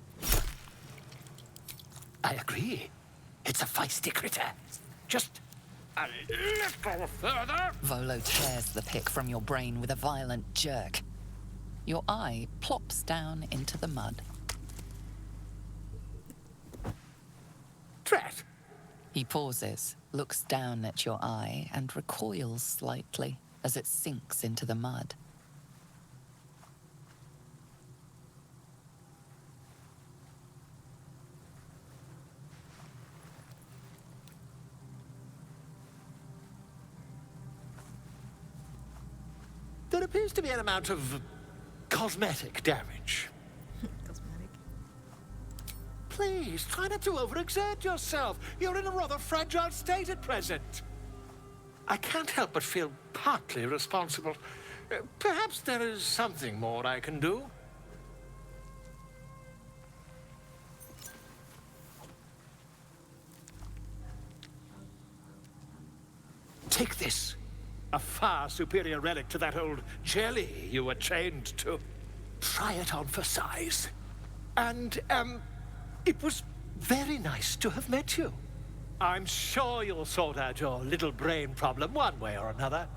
Speaker 12: I agree. It's a feisty critter. Just a little further.
Speaker 5: Volo tears the pick from your brain with a violent jerk. Your eye plops down into the mud.
Speaker 12: Drat!
Speaker 5: He pauses, looks down at your eye, and recoils slightly as it sinks into the mud.
Speaker 12: There appears to be an amount of cosmetic damage.
Speaker 2: Cosmetic.
Speaker 12: Please, try not to overexert yourself. You're in a rather fragile state at present. I can't help but feel partly responsible. Perhaps there is something more I can do. Take this. A far superior relic to that old jelly you were chained to. Try it on for size. And, it was very nice to have met you. I'm sure you'll sort out your little brain problem one way or another.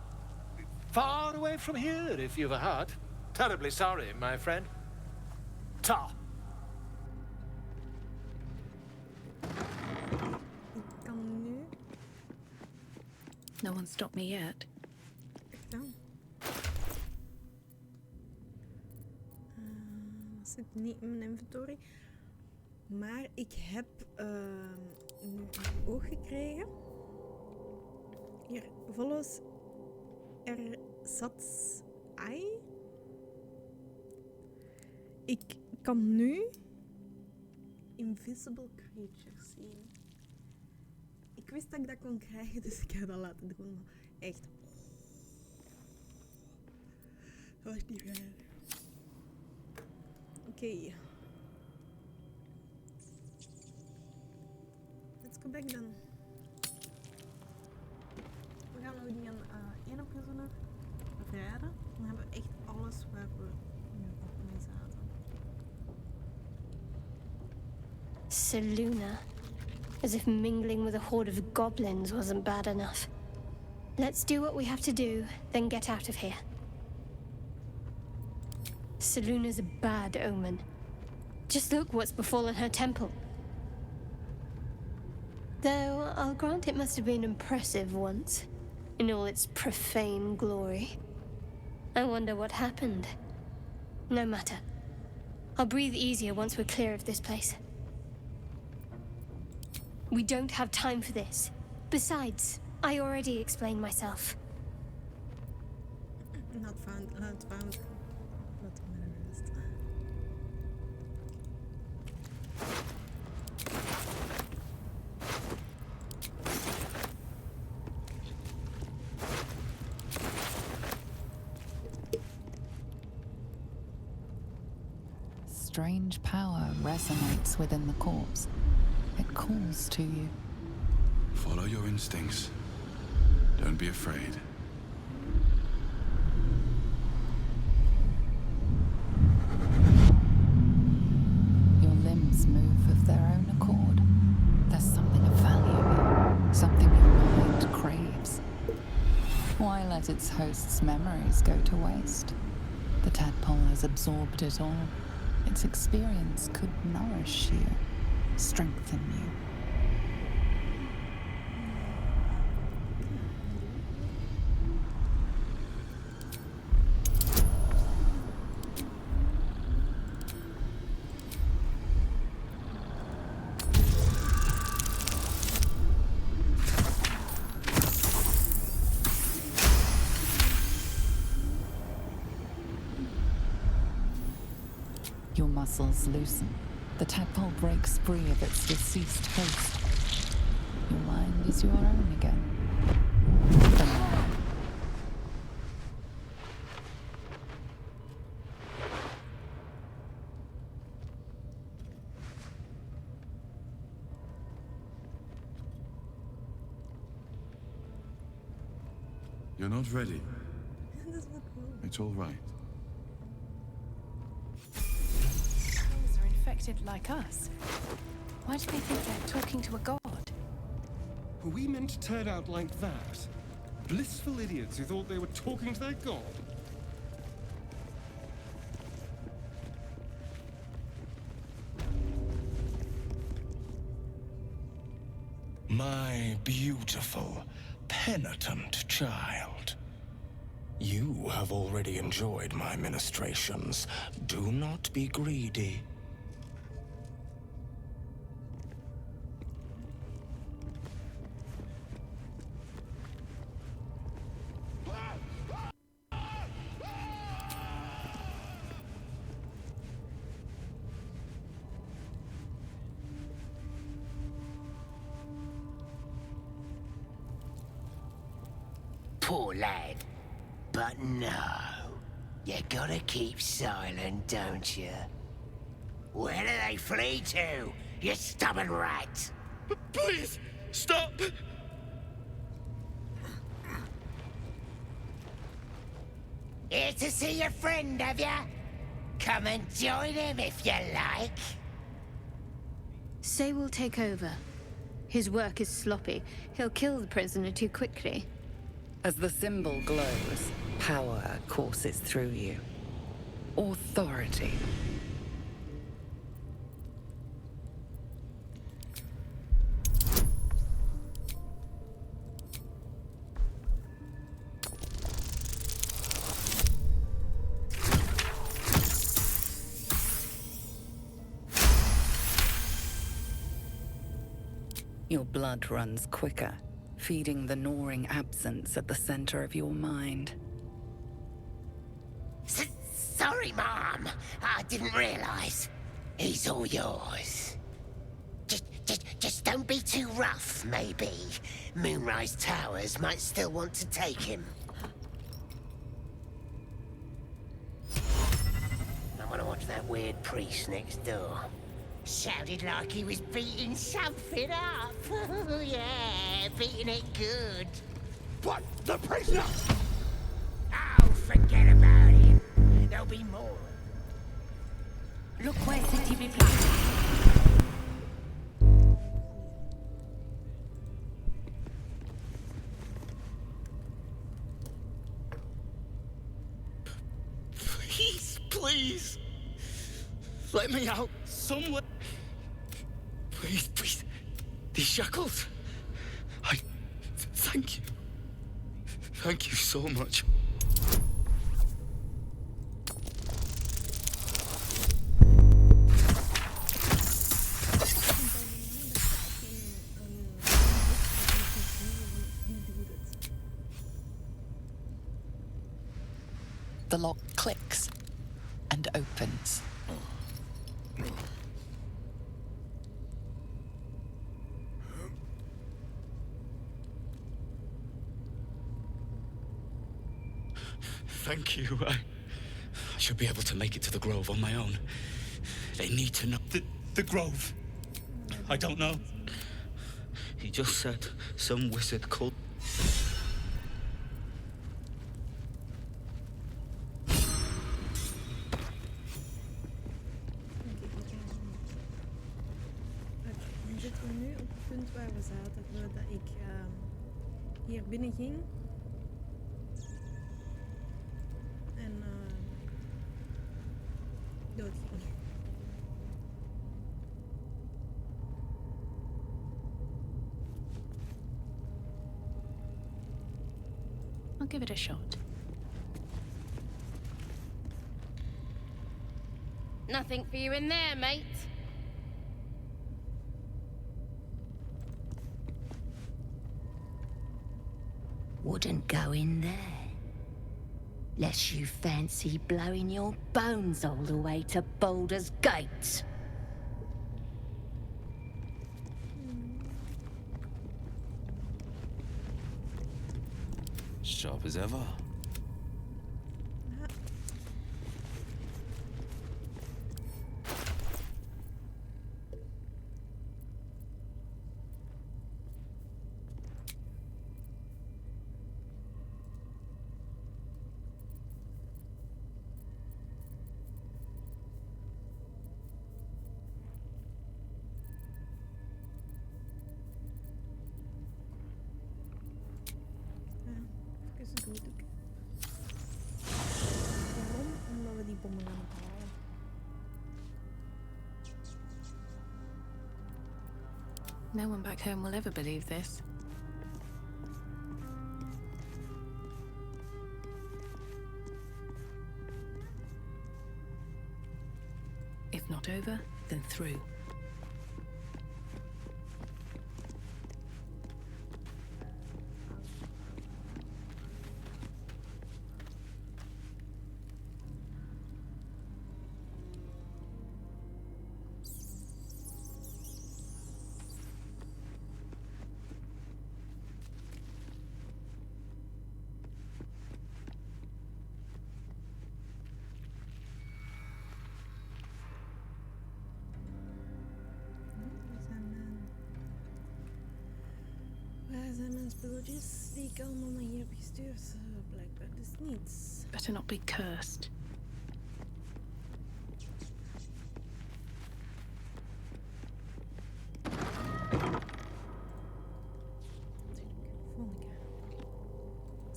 Speaker 12: Far away from here, if you've a heart. Terribly sorry, my friend. Ta.
Speaker 15: No one stopped me yet.
Speaker 2: Echt dan. Dat zit niet in mijn inventory. Maar ik heb nu een oog gekregen. Hier, volgens Sats Ai. Ik kan nu invisible creatures zien. Ik wist dat ik dat kon krijgen, dus ik ga dat laten doen. Maar echt. Dat was niet raar. Oké. Let's go back dan. We gaan nog die ene prisoner bevrijden. Dan hebben we echt alles waar we nu op mee zaten.
Speaker 21: Seluna. As if mingling with a horde of goblins wasn't bad enough. Let's do what we have to do, then get out of here. Seluna's a bad omen. Just look what's befallen her temple. Though, I'll grant it must have been impressive once, in all its profane glory. I wonder what happened. No matter. I'll breathe easier once we're clear of this place. We don't have time for this. Besides, I already explained myself.
Speaker 2: Not found. Not found. Not on my list.
Speaker 5: Strange power resonates within the corpse. It calls to you.
Speaker 18: Follow your instincts. Don't be afraid.
Speaker 5: Your limbs move of their own accord. There's something of value, something your mind craves. Why let its host's memories go to waste? The tadpole has absorbed it all. Its experience could nourish you, strengthen you. Your muscles loosen. The tadpole breaks free of its deceased host. Your mind is your own again. For now.
Speaker 18: You're not ready.
Speaker 2: That's not cool.
Speaker 18: It's all right.
Speaker 15: Things are infected like us. Why do they think they're talking to a god?
Speaker 4: Were we meant to turn out like that? Blissful idiots who thought they were talking to their god?
Speaker 13: My beautiful, penitent child. You have already enjoyed my ministrations. Do not be greedy.
Speaker 6: Poor lad. But no. You gotta keep silent, don't you? Where do they flee to, you stubborn rat?
Speaker 3: Please, stop!
Speaker 6: Here to see your friend, have ya? Come and join him if you like.
Speaker 19: Say we'll take over. His work is sloppy. He'll kill the prisoner too quickly.
Speaker 5: As the symbol glows, power courses through you. Authority. Your blood runs quicker, feeding the gnawing absence at the center of your mind.
Speaker 6: Sorry, Mom. I didn't realize. He's all yours. Just don't be too rough, maybe. Moonrise Towers might still want to take him. I want to watch that weird priest next door. Sounded like he was beating something up. Yeah, beating it good.
Speaker 3: What? The prisoner?
Speaker 6: Oh, forget about him. There'll be more.
Speaker 14: Look where city be planted.
Speaker 13: Please! Let me out somewhere. Please. These shackles. Thank you. Thank you so much.
Speaker 5: The lock clicks and opens.
Speaker 13: Thank you. I should be able to make it to the Grove on my own. They need to know. The Grove? I don't know. He just said some wizard called...
Speaker 2: Dan zitten we nu op het punt waar we zaten, dat ik hier binnen ging. En dood ging.
Speaker 15: I'll give it a shot.
Speaker 10: Nothing for you in there, mate. Wouldn't go in there. Lest you fancy blowing your bones all the way to Baldur's Gate.
Speaker 11: Sharp as ever.
Speaker 2: Waarom? Omdat we die bommen aan het halen.
Speaker 15: No one back home will ever believe this. If not over, then through.
Speaker 2: Waar zijn mijn spulletjes die ik allemaal naar hier heb gestuurd? Blijkbaar dus niets.
Speaker 15: Better not be cursed.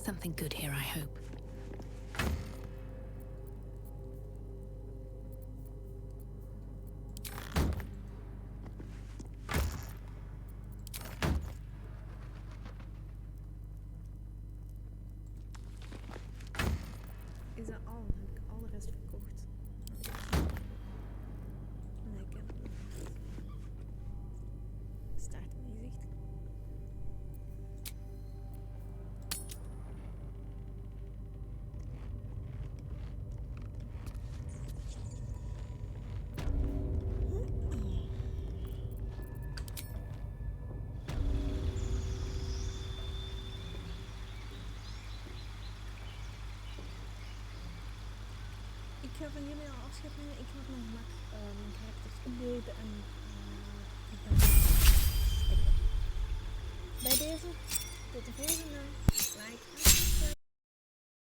Speaker 15: Something good here, I hope.
Speaker 2: Is dat al? Heb ik al de rest verkocht? Nee, ik heb het niet. Start in gezicht. ga van jullie al afscheid nemen. Ik ga op mijn gemak mijn karakters updaten en bij deze.